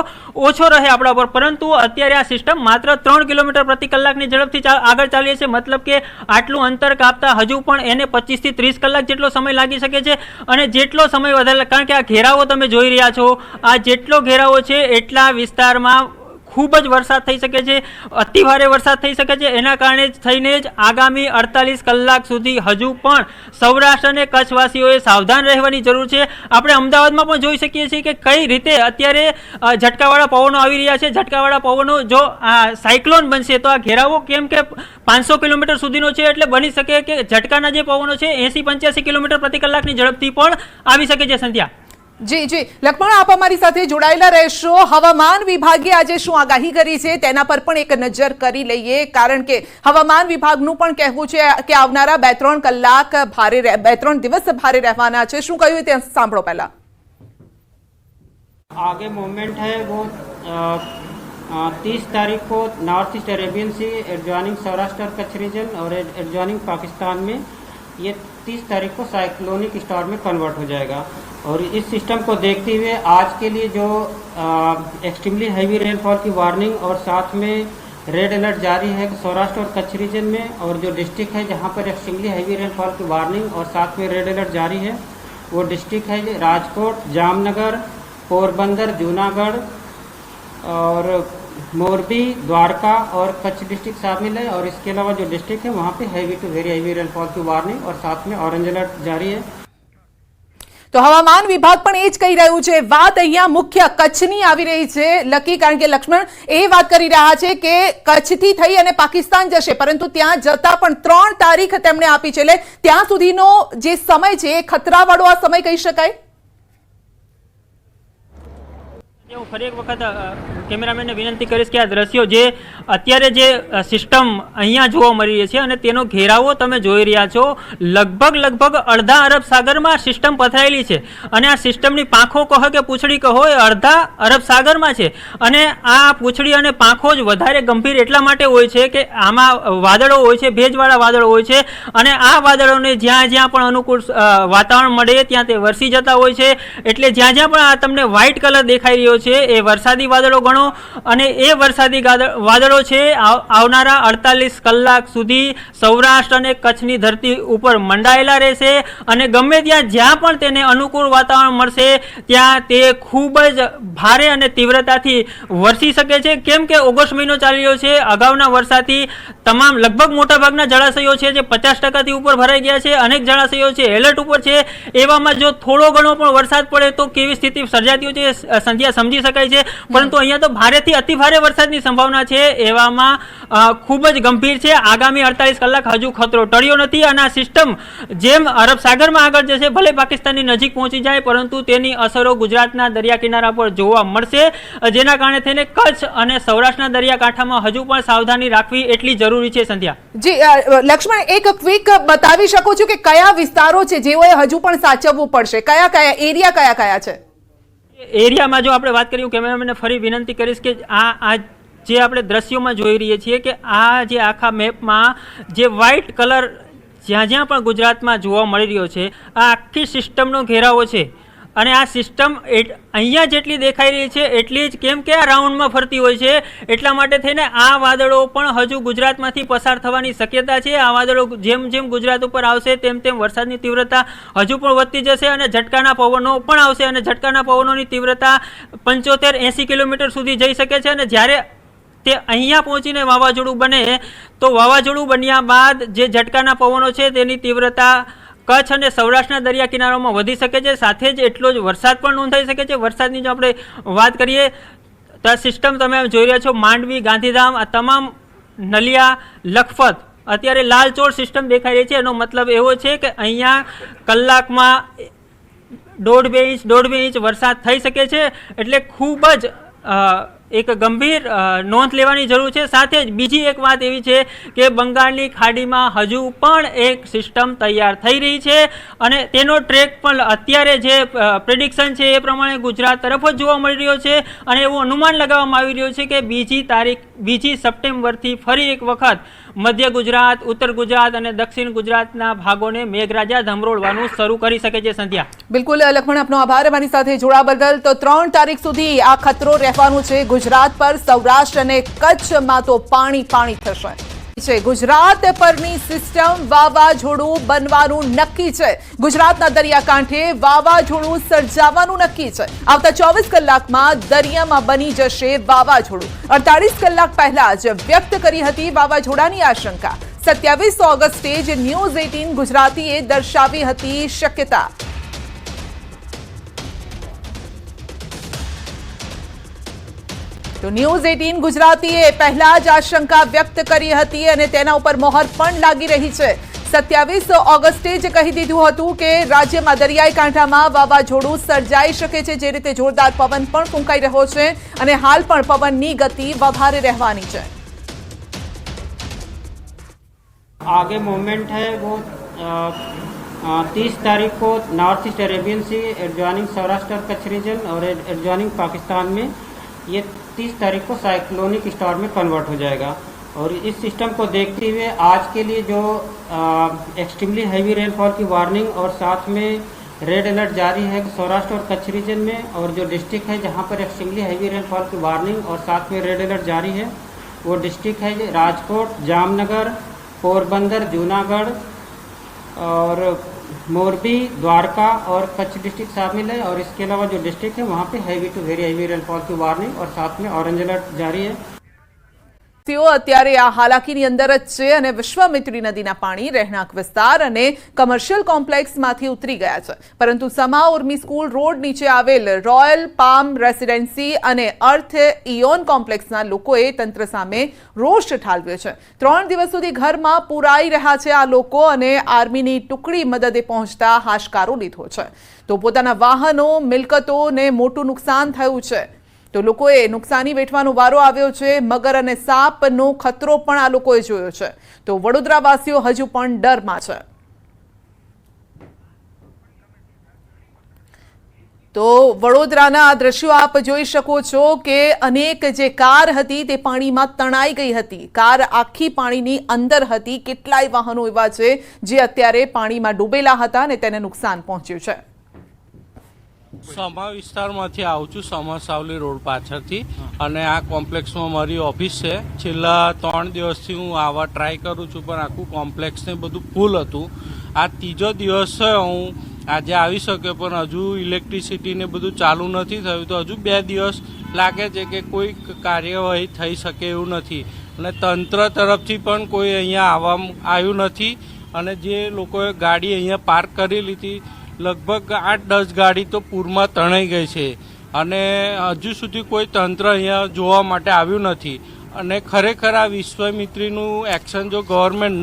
ઓછો રહે આપણા પર, પરંતુ અત્યારે આ સિસ્ટમ માત્ર 3 કિલોમીટર પ્રતિ કલાકની ઝડપથી આગળ ચાલી છે. મતલબ કે આટલું અંતર કાપતા હજુ પણ એને 25 થી 30 કલાક જેટલો સમય લાગી શકે છે. અને જેટલો સમય વધારે, કારણ કે આ ઘેરાવો તમે જોઈ રહ્યા છો, આ જેટલો ઘેરાવો છે એટલા વિસ્તારમાં ખૂબ જ વરસાદ થઈ શકે છે, અતિભારે વરસાદ થઈ શકે છે. એના કારણે થઈને જ આગામી 48 કલાક સુધી હજુ પણ સૌરાષ્ટ્ર અને કચ્છવાસીઓએ સાવધાન રહેવાની જરૂર છે. આપણે અમદાવાદમાં પણ જોઈ શકીએ છીએ કે કઈ રીતે અત્યારે ઝટકાવાળા પવનો આવી રહ્યા છે. ઝટકાવાળા પવનો જો આ સાયક્લોન બનશે તો આ ઘેરાવો કેમ કે 500 કિલોમીટર સુધીનો છે, એટલે બની શકે કે ઝટકાના જે પવનો છે 80-85 કિલોમીટર પ્રતિ કલાકની ઝડપથી પણ આવી શકે છે. સંધ્યા જી લક્ષ્મણ, આપ અમારી સાથે જોડાયેલા રહેશો. હવામાન વિભાગે આજે શું આગાહી કરી છે તેના પર પણ એક નજર કરી લઈએ, કારણ કે હવામાન વિભાગનું પણ કહેવું છે કે આવનારા 2-3 કલાક 2-3 દિવસ ભારે રહેવાના છે. શું કહ્યું તે સાંભળો પહેલા. आगे मूवमेंट है वो 30 तारीख को नॉर्थ ईस्ट अरेबियन सी एडजॉइनिंग सौराष्ट्र और कच्छ रीजन और एडजॉइनिंग पाकिस्तान में ये 30 तारीख को साइक्लोनिक स्टॉर्म में कन्वर्ट हो जाएगा. और इस सिस्टम को देखते हुए आज के लिए जो एक्सट्रीमली हैवी रेनफॉल की वार्निंग और साथ में रेड अलर्ट जारी है सौराष्ट्र और कच्छ रीजन में, और जो डिस्ट्रिक्ट है जहाँ पर एक्सट्रीमली हैवी रेनफॉल की वार्निंग और साथ में रेड अलर्ट जारी है वो डिस्ट्रिक्ट है राजकोट, जामनगर, पोरबंदर, जूनागढ़ और मोरबी, द्वारका और कच्छ डिस्ट्रिक्ट शामिल है. और इसके अलावा जो डिस्ट्रिक्ट है वहाँ पे heavy to very heavy rainfall की वार्निंग और साथ में ऑरेंज अलर्ट जारी है. તો હવામાન વિભાગ પણ એ જ કહી રહ્યું છે. વાત અહીંયા મુખ્ય કચ્છની આવી રહી છે લકી, કારણ કે લક્ષ્મણ એ વાત કરી રહ્યા છે કે કચ્છથી થઈ અને પાકિસ્તાન જશે, પરંતુ ત્યાં જતા પણ 3 તારીખ તેમણે આપી છે, એટલે ત્યાં સુધીનો જે સમય છે એ ખતરાવાળો આ સમય કહી શકાય. હું ફરી એક વખત કેમેરામેનને વિનંતી કરીશ કે આ દ્રશ્યો જે અત્યારે જે સિસ્ટમ અહીંયા જોવા મળી રહી છે અને તેનો ઘેરાવો તમે જોઈ રહ્યા છો, લગભગ અડધા અરબ સાગરમાં સિસ્ટમ પથરાયેલી છે અને આ સિસ્ટમની પાંખો કહો કે પૂંછડી કહો એ અડધા અરબ સાગરમાં છે. અને આ પૂંછડી અને પાંખો જ વધારે ગંભીર એટલા માટે હોય છે કે આમાં વાદળો હોય છે, ભેજવાળા વાદળો હોય છે અને આ વાદળોને જ્યાં પણ અનુકૂળ વાતાવરણ મળે ત્યાં તે વરસી જતા હોય છે. એટલે જ્યાં પણ આ તમને વ્હાઇટ કલર દેખાઈ રહ્યો છે એ વરસાદી વાદળો ગણો, અને એ વરસાદી વાદળો છે આવનારા 48 કલાક સુધી સૌરાષ્ટ્ર અને કચ્છની ધરતી ઉપર મંડાયેલા રહેશે, અને ગમે જ્યાં પણ તેને અનુકૂળ વાતાવરણ મળશે ત્યાં તે ખૂબ જ ભારે અને તીવ્રતાથી વરસી શકે છે. કેમ કે ઓગસ્ટ મહિનો ચાલી રહ્યો છે, અગાઉના વરસાદથી તમામ લગભગ મોટાભાગના જળાશયો છે જે 50% ઉપર ભરાઈ ગયા છે, અનેક જળાશયો છે એલર્ટ ઉપર છે. એવામાં જો થોડો ઘણો પણ વરસાદ પડે તો કેવી સ્થિતિ સર્જાતી હોય છે સંધ્યા સમજી શકાય છે, પરંતુ અહીંયા તો ભારેથી અતિ ભારે વરસાદની સંભાવના છે. એવામાં ખૂબ જ ગંભીર છે. આગામી 48 કલાક હજુ ખતરો ટળ્યો નથી, અને આ સિસ્ટમ જેમ અરબ સાગરમાં આગળ જશે, ભલે પાકિસ્તાનની નજીક પહોંચી જાય, પરંતુ તેની અસરો ગુજરાતના દરિયા કિનારા પર જોવા મળશે, જેના કારણે થઈને કચ્છ અને સૌરાષ્ટ્રના દરિયાકાંઠામાં હજુ પણ સાવધાની રાખવી એટલી જરૂરી છે. સંધ્યા જી, લક્ષ્મણ, એક ક્વિક બતાવી શકો છો કે કયા વિસ્તારો છે જેઓએ હજુ પણ સાચવવું પડશે, કયા એરિયા કયા છે? એરિયામાં જો આપણે વાત કરીએ, કેમેરામેનને ફરી વિનંતી કરીશ કે આ જે આપણે દ્રશ્યોમાં જોઈ રહીએ છીએ કે આ જે આખા મેપમાં જે વ્હાઇટ કલર જ્યાં પણ ગુજરાતમાં જોવા મળી રહ્યો છે, આ આખી સિસ્ટમનો ઘેરાવો છે, અને આ સિસ્ટમ અહીંયા જેટલી દેખાઈ રહી છે એટલી જ, કેમ કે આ રાઉન્ડમાં ફરતી હોય છે, એટલા માટે થઈને આ વાદળો પણ હજુ ગુજરાતમાંથી પસાર થવાની શક્યતા છે. આ વાદળો જેમ જેમ ગુજરાત ઉપર આવશે તેમ તેમ વરસાદની તીવ્રતા હજુ પણ વધતી જશે, અને ઝટકાના પવનો પણ આવશે, અને ઝટકાના પવનોની તીવ્રતા 75-80 કિલોમીટર સુધી જઈ શકે છે. અને જ્યારે તે અહીંયા પહોંચીને વાવાઝોડું બને તો વાવાઝોડું બન્યા બાદ જે ઝટકાના પવનો છે તેની તીવ્રતા કચ્છ અને સૌરાષ્ટ્રના દરિયા કિનારામાં વધી શકે છે, સાથે જ એટલો જ વરસાદ પણ નોંધાઈ શકે છે. વરસાદની જો આપણે વાત કરીએ તો આ સિસ્ટમ તમે જોઈ રહ્યા છો, માંડવી, ગાંધીધામ, આ તમામ નલિયા, લખપત અત્યારે લાલચોળ સિસ્ટમ દેખાઈ રહી છે. એનો મતલબ એવો છે કે અહીંયા કલાકમાં 1.5-2 ઇંચ વરસાદ થઈ શકે છે, એટલે ખૂબ જ એક ગંભીર નોંધ લેવાની જરૂર છે. સાથે જ બીજી એક વાત એવી છે કે બંગાળની ખાડીમાં હજુ પણ એક સિસ્ટમ તૈયાર થઈ રહી છે, અને તેનો ટ્રેક પણ અત્યારે જે પ્રેડિક્શન છે એ પ્રમાણે ગુજરાત તરફ જ જોવા મળી રહ્યો છે, અને એવું અનુમાન લગાવવામાં આવી રહ્યું છે કે 2 સપ્ટેમ્બરથી ફરી એક વખત મધ્ય ગુજરાત, ઉત્તર ગુજરાત અને દક્ષિણ ગુજરાતના ભાગોને મેઘરાજા ધમરોળવાનું શરૂ કરી શકે છે. સંધ્યા બિલકુલ, લક્ષ્મણ, આપનો આભાર અમારી સાથે જોડાવા બદલ. તો 3 તારીખ સુધી આ ખતરો રહેવાનું છે ગુજરાત પર. સૌરાષ્ટ્ર અને કચ્છમાં તો પાણી થશે. ગુજરાત પરની સિસ્ટમ વાવાઝોડું બનવાનું નક્કી છે. ગુજરાતના દરિયાકાંઠે વાવાઝોડું સર્જાવાનું નક્કી છે. આવતા 24 કલાકમાં દરિયામાં બની જશે વાવાઝોડું. 48 કલાક પહેલા જ વ્યક્ત કરી હતી વાવાઝોડાની આશંકા. 27 ઓગસ્ટે જ ન્યૂઝ 18 ગુજરાતીએ દર્શાવી હતી શક્યતા. તો ન્યૂઝ 18 ગુજરાતીએ પહેલા જ આશંકા વ્યક્ત કરી હતી, અને તેના ઉપર મોહર પણ લાગી રહી છે. 27 ઓગસ્ટે જ કહી દીધું હતું કે રાજ્યમાં દરિયાઈ કાંઠામાં વાવાઝોડું સર્જાઈ શકે છે, જે રીતે જોરદાર પવન પણ ફૂંકાઈ રહ્યો છે, અને હાલ પણ પવનની ગતિ વધારે રહેવાની છે. आगे मूवमेंट है वो 30 तारीख को नॉर्थ ईस्ट अरेबियन सी एडजॉइनिंग सौराष्ट्र कच्छ रीजन और एडजॉइनिंग पाकिस्तान में ये 30 तारीख को साइक्लोनिक स्टॉर्म में कन्वर्ट हो जाएगा. और इस सिस्टम को देखते हुए आज के लिए जो एक्सट्रीमली हैवी रेनफॉल की वार्निंग और साथ में रेड अलर्ट जारी है सौराष्ट्र और कच्छ रीजन में, और जो डिस्ट्रिक्ट है जहाँ पर एक्सट्रीमली हैवी रेनफॉल की वार्निंग और साथ में रेड अलर्ट जारी है वो डिस्ट्रिक्ट है राजकोट, जामनगर, पोरबंदर, जूनागढ़ और मोरबी, द्वारका और कच्छ डिस्ट्रिक्ट शामिल है. और इसके अलावा जो डिस्ट्रिक्ट है वहाँ पे heavy to very heavy rainfall की वार्निंग और साथ में ऑरेंज अलर्ट जारी है. તેઓ અત્યારે આ હાલાકીની અંદર જ છે, અને વિશ્વામિત્રી નદીના પાણી રહેણાંક વિસ્તાર અને કમર્શિયલ કોમ્પ્લેક્સમાંથી ઉતરી ગયા છે. પરંતુ સમા ઉર્મી સ્કૂલ રોડ નીચે આવેલ રોયલ પામ રેસિડેન્સી અને અર્થ ઇયોન કોમ્પ્લેક્સના લોકોએ તંત્ર સામે રોષ ઠાલવ્યો છે. 3 દિવસ સુધી ઘરમાં પુરાઈ રહ્યા છે આ લોકો, અને આર્મીની ટુકડી મદદે પહોંચતા હાશકારો લીધો છે. તો પોતાના વાહનો, મિલકતોને મોટું નુકસાન થયું છે. તો લોકોએ નુકસાની વેઠવાનો વારો આવ્યો છે. મગર અને સાપનો ખતરો પણ આ લોકોએ જોયો છે. તો વડોદરાવાસીઓ હજુ પણ ડરમાં છે. તો વડોદરાના આ દ્રશ્યો આપ જોઈ શકો છો કે અનેક જે કાર હતી તે પાણીમાં તણાઈ ગઈ હતી. કાર આખી પાણીની અંદર હતી. કેટલાય વાહનો એવા છે જે અત્યારે પાણીમાં ડૂબેલા હતા અને તેને નુકસાન પહોંચ્યું છે. સમા વિસ્તારમાંથી આવું છું, સમા સાવલી રોડ પાછળથી, અને આ કોમ્પ્લેક્સમાં મારી ઓફિસ છે. છેલ્લા 3 દિવસથી હું આવા ટ્રાય કરું છું, પણ આખું કોમ્પ્લેક્સ ને બધું ફૂલ હતું. આ ત્રીજો દિવસ છે હું આજે આવી શક્યો, પણ હજુ ઇલેક્ટ્રિસિટી ને બધું ચાલુ નથી થયું, તો હજુ 2 દિવસ લાગે છે કે કોઈ કાર્યવાહી થઈ શકે એવું નથી. અને તંત્ર તરફથી પણ કોઈ અહીંયા આવ્યું નથી. અને જે લોકોએ ગાડી અહીંયા પાર્ક કરી લીધી, લગભગ 8-10 ગાડી તો પૂરમાં તણાઈ ગઈ છે, અને હજુ સુધી કોઈ તંત્ર અહીંયા જોવા માટે આવ્યું નથી. અને ખરેખર આ વિશ્વામિત્રીનું એક્શન જો ગવર્મેન્ટ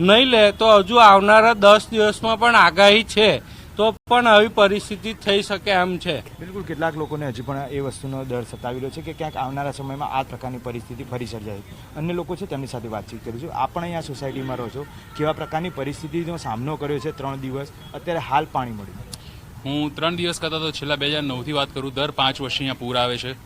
નહીં લે તો હજુ આવનારા 10 દિવસમાં પણ આગાહી છે, તો પણ આવી પરિસ્થિતિ થઈ શકે એમ છે. બિલકુલ, કેટલાક લોકોને હજી પણ એ વસ્તુનો ડર સતાવી રહ્યો છે કે ક્યાંક આવનારા સમયમાં આ પ્રકારની પરિસ્થિતિ ફરી સર્જાય. અન્ય લોકો છે તેમની સાથે વાતચીત કરીશું. આપ પણ અહીંયા સોસાયટીમાં રહો છો, કેવા પ્રકારની પરિસ્થિતિનો સામનો કર્યો છે 3 દિવસ, અત્યારે હાલ પાણી મળ્યું? હું 3 દિવસ કરતાં તો છેલ્લા 2009થી વાત કરું, દર 5 વર્ષે અહીંયા પૂર આવે છે.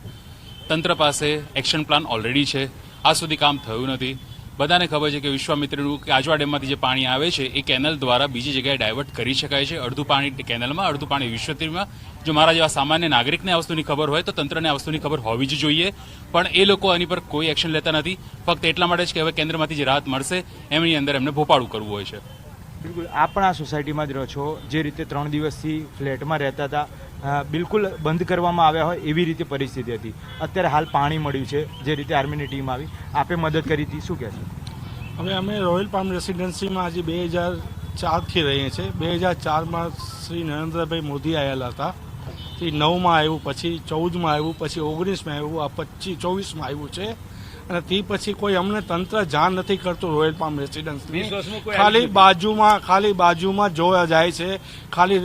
તંત્ર પાસે એક્શન પ્લાન ઓલરેડી છે, આજ સુધી કામ થયું નથી. બધાને ખબર છે કે વિશ્વામિત્રીનું કાજવા ડેમમાંથી જે પાણી આવે છે એ કેનલ દ્વારા બીજી જગ્યાએ ડાયવર્ટ કરી શકાય છે. અડધું પાણી કેનલમાં, અડધું પાણી વિશ્વામિત્રીમાં. જો મારા જેવા સામાન્ય નાગરિકને આ વસ્તુની ખબર હોય તો તંત્રને આ વસ્તુની ખબર હોવી જ જોઈએ, પણ એ લોકો આની પર કોઈ એક્શન લેતા નથી. ફક્ત એટલા માટે જ કે હવે કેન્દ્રમાંથી જે રાહત મળશે એમની અંદર એમને ભોપાળું કરવું હોય છે. બિલકુલ, આપ પણ આ સોસાયટીમાં જ રહો છો. જે રીતે 3 દિવસથી ફ્લેટમાં રહેતા હતા, બિલકુલ બંધ કરવામાં આવ્યા હોય એવી રીતે પરિસ્થિતિ હતી. અત્યારે હાલ પાણી મળ્યું છે, જે રીતે આર્મીની ટીમ આવી, આપે મદદ કરી હતી, શું કહેશો? હવે અમે રોયલ પામ રેસિડેન્સીમાં આજે 2004થી રહીએ છીએ. 2004માં શ્રી નરેન્દ્રભાઈ મોદી આવેલા હતા, તે 9માં આવ્યું, પછી 14માં આવ્યું, પછી 19માં આવ્યું, આ 24માં આવ્યું છે. અને તે પછી કોઈ અમને તંત્ર જાણ નથી કરતું રોયલ પામ રેસિડન્સની. ખાલી બાજુમાં જોવા જાય છે, ખાલી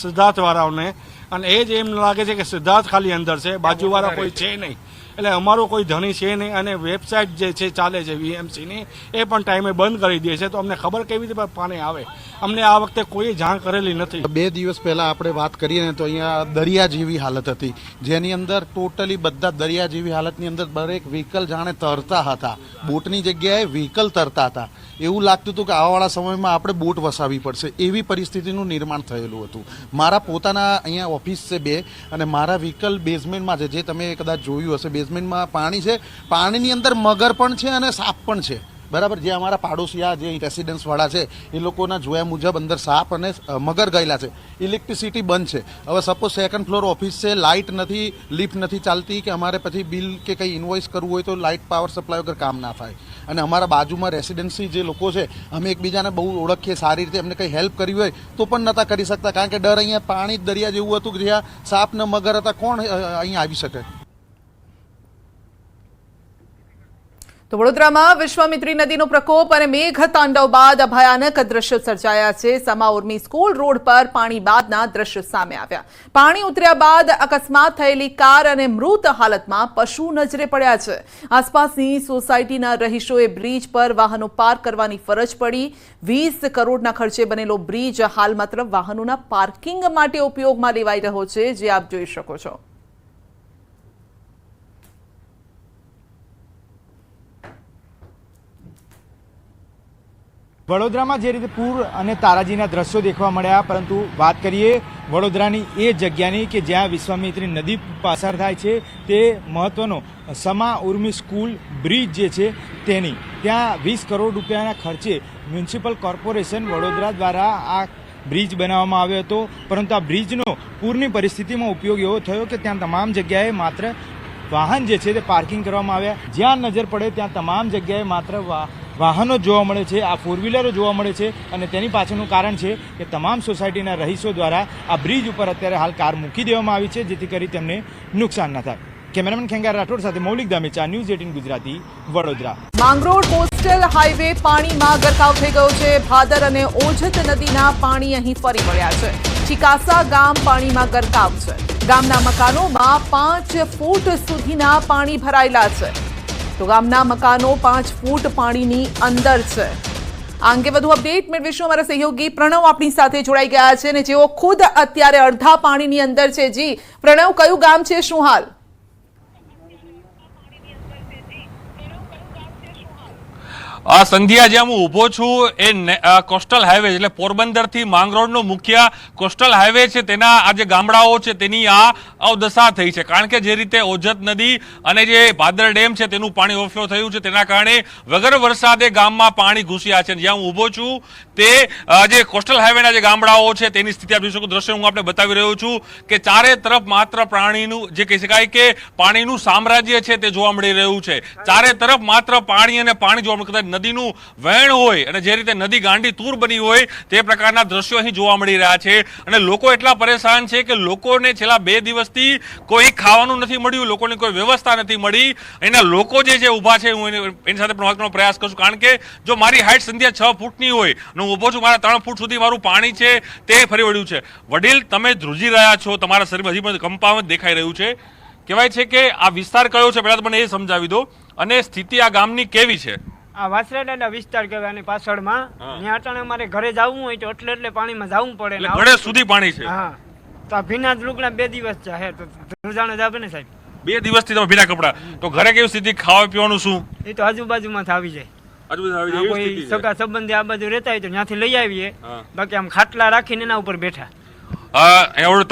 સિદ્ધાર્થ વાળાઓને, અને એ જ એમ લાગે છે કે સિદ્ધાર્થ ખાલી અંદર છે, બાજુવાળા કોઈ છે નહીં. એટલે અમારો કોઈ ધણી છે નહીં. અને વેબસાઇટ જે છે ચાલે છે વીએમસીની, એ પણ ટાઈમે બંધ કરી દે છે, તો અમને ખબર કેવી રીતે પાણી આવે? અમને આ વખતે કોઈ જાણ કરેલી નથી. 2 દિવસ પહેલા આપણે વાત કરીએ ને તો અહીંયા દરિયા જેવી હાલત હતી, જેની અંદર ટોટલી બધા દરિયા જેવી હાલતની અંદર દરેક વ્હીકલ જાણે તરતા હતા. બોટની જગ્યાએ વ્હીકલ તરતા હતા. એવું લાગતું હતું કે આવવાવાળા સમયમાં આપણે બોટ વસાવવી પડશે, એવી પરિસ્થિતિનું નિર્માણ થયેલું હતું. મારા પોતાના અહીંયા ઓફિસ છે 2, અને મારા વ્હીકલ બેઝમેન્ટમાં છે, જે તમે કદાચ જોયું હશે. બેઝમેન્ટમાં પાણી છે, પાણીની અંદર મગર પણ છે અને સાપ પણ છે. બરાબર, જે અમારા પાડોશિયા જે રેસિડન્સવાળા છે એ લોકોના જોયા મુજબ અંદર સાપ અને મગર ગયેલા છે. ઇલેક્ટ્રિસિટી બંધ છે. હવે સપોઝ 2nd ફ્લોર ઓફિસ છે, લાઇટ નથી, લિફ્ટ નથી ચાલતી, કે અમારે પછી બિલ કે કંઈ ઇન્વોઇસ કરવું હોય તો લાઇટ પાવર સપ્લાય વગર કામ ના થાય. અને અમારા બાજુમાં રેસિડેન્સી જે લોકો છે, અમે એકબીજાને બહુ ઓળખીએ સારી રીતે, એમને કંઈ હેલ્પ કરવી હોય તો પણ નહોતા કરી શકતા, કારણ કે ડર અહીંયા પાણી દરિયા જેવું હતું કે જ્યાં સાપ ને મગર હતા, કોણ અહીંયા આવી શકે? તો વડોદરામાં વિશ્વામિત્રી નદીનો પ્રકોપ અને મેઘ તાંડવ બાદ ભયાનક દ્રશ્યો સર્જાયા છે. સમા ઉર્મી સ્કૂલ રોડ પર પાણી બાદના દ્રશ્યો સામે આવ્યા. પાણી ઉતર્યા બાદ અકસ્માત થયેલી કાર અને મૃત હાલતમાં પશુ નજરે પડ્યા છે. આસપાસની સોસાયટીના રહીશોએ બ્રિજ પર વાહનો પાર્ક કરવાની ફરજ પડી. 20 કરોડના ખર્ચે બનેલો બ્રિજ હાલ માત્ર વાહનોના પાર્કિંગ માટે ઉપયોગમાં લેવાઈ રહ્યો છે, જે આપ જોઈ શકો છો. વડોદરામાં જે રીતે પૂર અને તારાજીના દ્રશ્યો દેખવા મળ્યા, પરંતુ વાત કરીએ વડોદરાની એ જગ્યાની કે જ્યાં વિશ્વામિત્રી નદી પસાર થાય છે, તે મહત્વનો સમા ઉર્મી સ્કૂલ બ્રિજ જે છે તેની, ત્યાં 20 કરોડ રૂપિયાના ખર્ચે મ્યુનિસિપલ કોર્પોરેશન વડોદરા દ્વારા આ બ્રિજ બનાવવામાં આવ્યો હતો. પરંતુ આ બ્રિજનો પૂરની પરિસ્થિતિમાં ઉપયોગ એવો થયો કે ત્યાં તમામ જગ્યાએ માત્ર વાહન જે છે તે પાર્કિંગ કરવામાં આવ્યા. જ્યાં નજર પડે ત્યાં તમામ જગ્યાએ માત્ર વાહનો જોવા મળે છે, આ 4 વ્હીલરો જોવા મળે છે. અને તેની પાછળનું કારણ છે કે તમામ સોસાયટીના રહીશો દ્વારા આ બ્રિજ ઉપર અત્યારે હાલ કાર મૂકી દેવામાં આવી છે, જેથી કરી તેમને નુકસાન ન થાય. કેમેરામેન ખેંગાર રાઠોડ સાથે Maulik Damecha, news 18 Gujarati, Vadodara. Mangrol coastal highway પાણીમાં ગરકાવ થઈ ગયો છે. ભાદર અને ઓજત નદીના પાણી અહીં ફરી વળ્યા છે. ચિકાસા ગામ પાણીમાં ગરકાવ છે. ગામના મકાનોમાં 5 ફૂટ સુધીના પાણી ભરાયેલા છે. તો ગામના મકાનો 5 ફૂટ પાણીની અંદર છે. આ અંગે વધુ અપડેટ મેળવીશું. અમારા સહયોગી પ્રણવ આપણી સાથે જોડાઈ ગયા છે, અને જેઓ ખુદ અત્યારે અડધા પાણીની અંદર છે. જી પ્રણવ, કયું ગામ છે, શું હાલ? સંધ્યા જ્યાં હું ઊભો છું એ કોસ્ટલ હાઈવે એટલે પોરબંદરથી માંગરોળનો મુખ્ય કોસ્ટલ હાઈવે છે, તેના આ જે ગામડાઓ છે તેની આ અવદશા થઈ છે. કારણ કે જે રીતે ઓજત નદી અને જે ભાદર ડેમ છે તેનું પાણી ઓવરફ્લો થયું છે, તેના કારણે વગર વરસાદે ગામમાં પાણી ઘૂસ્યા છે. જ્યાં હું ઊભો છું તે જે કોસ્ટલ હાઈવેના જે ગામડાઓ છે તેની સ્થિતિ આપ જોઈ શકો. દ્રશ્ય હું આપણે બતાવી રહ્યો છું કે ચારે તરફ માત્ર પ્રાણીનું જે કહી શકાય કે પાણીનું સામ્રાજ્ય છે તે જોવા મળી રહ્યું છે. ચારે તરફ માત્ર પાણી અને પાણી જોવા મળે. નદીનું વહેણ હોય અને જે રીતે નદી ગાંડી તૂર બની હોય તે પ્રકારના દ્રશ્યો અહીં જોવા મળી રહ્યા છે. અને લોકો એટલા પરેશાન છે કે લોકોને છેલ્લા 2 દિવસથી કોઈ ખાવાનું નથી મળ્યું, લોકોની કોઈ વ્યવસ્થા નથી મળી. એના લોકો જે ઊભા છે હું એની સાથે પણ વાત કરવાનો પ્રયાસ કરું છું. કારણ કે જો મારી હાઈટ સંધ્યા 6 ફૂટની હોય અને હું ઊભો છું, મારા 3 ફૂટ સુધી મારું પાણી છે તે ફરી વળ્યું છે. વડીલ, તમે ધ્રુજી રહ્યા છો, તમારા શરીરમાં હજી પણ કંપાવત દેખાઈ રહ્યું છે. કહેવાય છે કે આ વિસ્તાર કયો છે પહેલા તો મને એ સમજાવી દો, અને સ્થિતિ આ ગામની કેવી છે? આ વાસરાડા વિસ્તાર કહેવાય અને પાછળમાં ત્યાં અટાણે અમારે ઘરે જવું હોય તો એટલે પાણીમાં જવું પડે. ઘરે સુધી પાણી છે? હા, તો આ ભીના જ લુગડા 2 દિવસ છે તો ધ્રુજાણે જ આવે ને સાહેબ. 2 દિવસથી તમે ભીના કપડા, તો ઘરે કેવી સ્થિતિ, ખાવા પીવાનું શું? એ તો આજુબાજુમાં આવી જાય. કોઈ સગા સંબંધી આ બાજુ રહેતા હોય તો ત્યાંથી લઈ આવીએ, બાકી આમ ખાટલા રાખીને એના ઉપર બેઠા.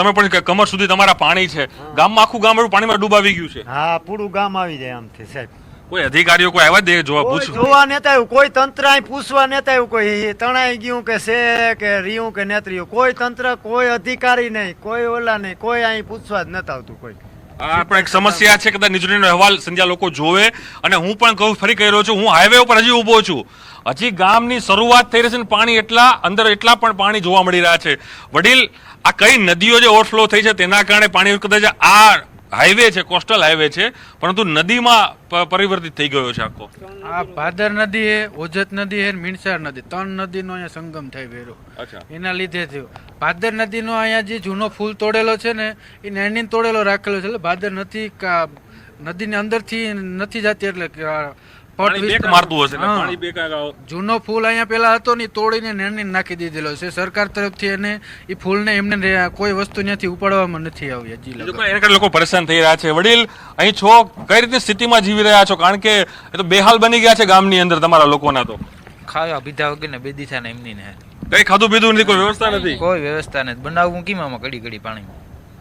તમે પણ કમર સુધી તમારા પાણી છે, ગામમાં આખું ગામ પાણીમાં ડૂબાવી ગયું છે? હા, પૂરું ગામ આવી જાય આમથી સાહેબ. કોઈ અધિકારીઓ કોઈ આવ્યા દે જોવા પૂછ્યું? જોવા નેતા આવ્યું, કોઈ તંત્ર અહીં પૂછવા નેતા આવ્યું, કોઈ તણાઈ ગયું કે છે કે રીયું કે નેત્રીયું, કોઈ તંત્ર, કોઈ અધિકારી નહીં, કોઈ ઓલા નહીં, કોઈ અહીં પૂછવા જ નતા આવતું કોઈ. આ પણ એક સમસ્યા છે. કદાચ નીચેનો અહેવાલ સંધ્યા લોકો જોવે. અને હું પણ કહું, ફરી કહી રહ્યો છું, હું હાઈવે ઉપર હજી ઊભો છું, હજી ગામની શરૂઆત થઈ રહી છે, પાણી અંદર એટલા પણ પાણી જોવા મળી રહ્યા છે. વડીલ, આ કઈ નદીઓ જે ઓવરફ્લો થઈ છે તેના કારણે પાણી કદાચ આ હાઈવે છે, કોસ્ટલ હાઈવે છે, પરંતુ નદીમાં પરિવર્તિત થઈ ગયો છે આખો. આ ભાદર નદી હે, ઓજત નદી હે, મીણસાર નદી, 3 નદીનો અહીંયા સંગમ થઈ ગયો. એના લીધે થયું. ભાદર નદીનો અહીંયા જે જૂનો ફૂલ તોડેલો છે ને એ નેણી તોડેલો રાખેલો છે, એટલે ભાદર નથી નદીની અંદરથી નથી જતી, એટલે જૂનો ફૂલ અહીંયા પેલા હતો ને તોડીને નેણી નાખી દીધેલો છે સરકાર તરફથી, અને એ ફૂલને એમને કોઈ વસ્તુ ત્યાંથી ઉપાડવામાં નથી આવી હજી. લોકો પરેશાન થઈ રહ્યા છે. વડીલ, અહીં છો, કઈ રીતે સ્થિતિમાં જીવી રહ્યા છો? કારણ કે એ તો બેહાલ બની ગયા છે ગામની અંદર તમારા લોકોના. તો ખાવા પીધા વગર ને 2 દિવસ ને એમની ને કઈ ખાધું પીધું નથી, કોઈ વ્યવસ્થા નથી? કોઈ વ્યવસ્થા નથી. બનાવવું કેમાં ઘડી પાણી.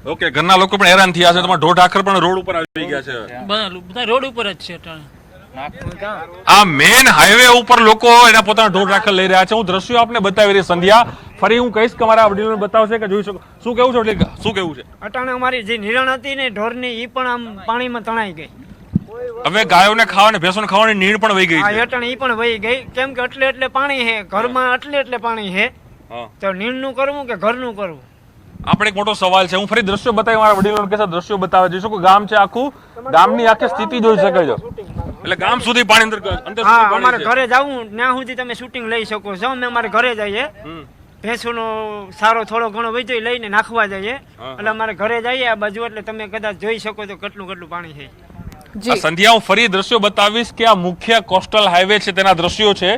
ઓકે, ઘરના લોકો પણ હેરાન થયા છે. તમારા ઢોર ઢાખર પણ રોડ ઉપર આવી ગયા છે? બધા રોડ ઉપર જ છે. આ મેન હાઈવે ઉપર લોકો એના પોતાના ઢોર રાખલ લઈ રહ્યા છે. હું દ્રશ્યો આપને બતાવી રહી સંધ્યા, ફરી હું કહીશ કે મારા વડીલોને બતાવશે કે જોઈ શકો. શું કેવું છે એટલે શું કેવું છે? અટાણે અમારી જે નિરણ હતી ને ઢોરની, એ પણ આમ પાણીમાં તણાઈ ગઈ. હવે ગાયોને ખાવાને ભેંસોને ખાવાની નીણ પણ વહી ગઈ છે. અટાણે એ પણ વહી ગઈ, કેમ કે એટલે પાણી છે ઘરમાં, એટલે પાણી છે. તો નીણનું કરવું કે ઘરનું કરવું, આપણે એક મોટો સવાલ છે. હું ફરી દ્રશ્યો બતાવી મારા વડીલોને કે દ્રશ્યો બતાવે જોઈ શકો. ગામ છે આખું, ગામની આખી સ્થિતિ જોઈ શકે છે. એટલે ગામ સુધી પાણી અંદર અમારે ઘરે જવું ત્યાં સુધી તમે શૂટિંગ લઈ શકો છો. અમે અમારે ઘરે જઈએ, ભેંસોનો સારો થોડો ઘણો વૈજો લઈને નાખવા જઈએ, એટલે અમારે ઘરે જઈએ આ બાજુ, એટલે તમે કદાચ જોઈ શકો તો કેટલું પાણી છે. સંધ્યા, હું ફરી દ્રશ્યો બતાવીશ કે આ મુખ્ય કોસ્ટલ હાઈવે છે તેના દ્રશ્યો છે,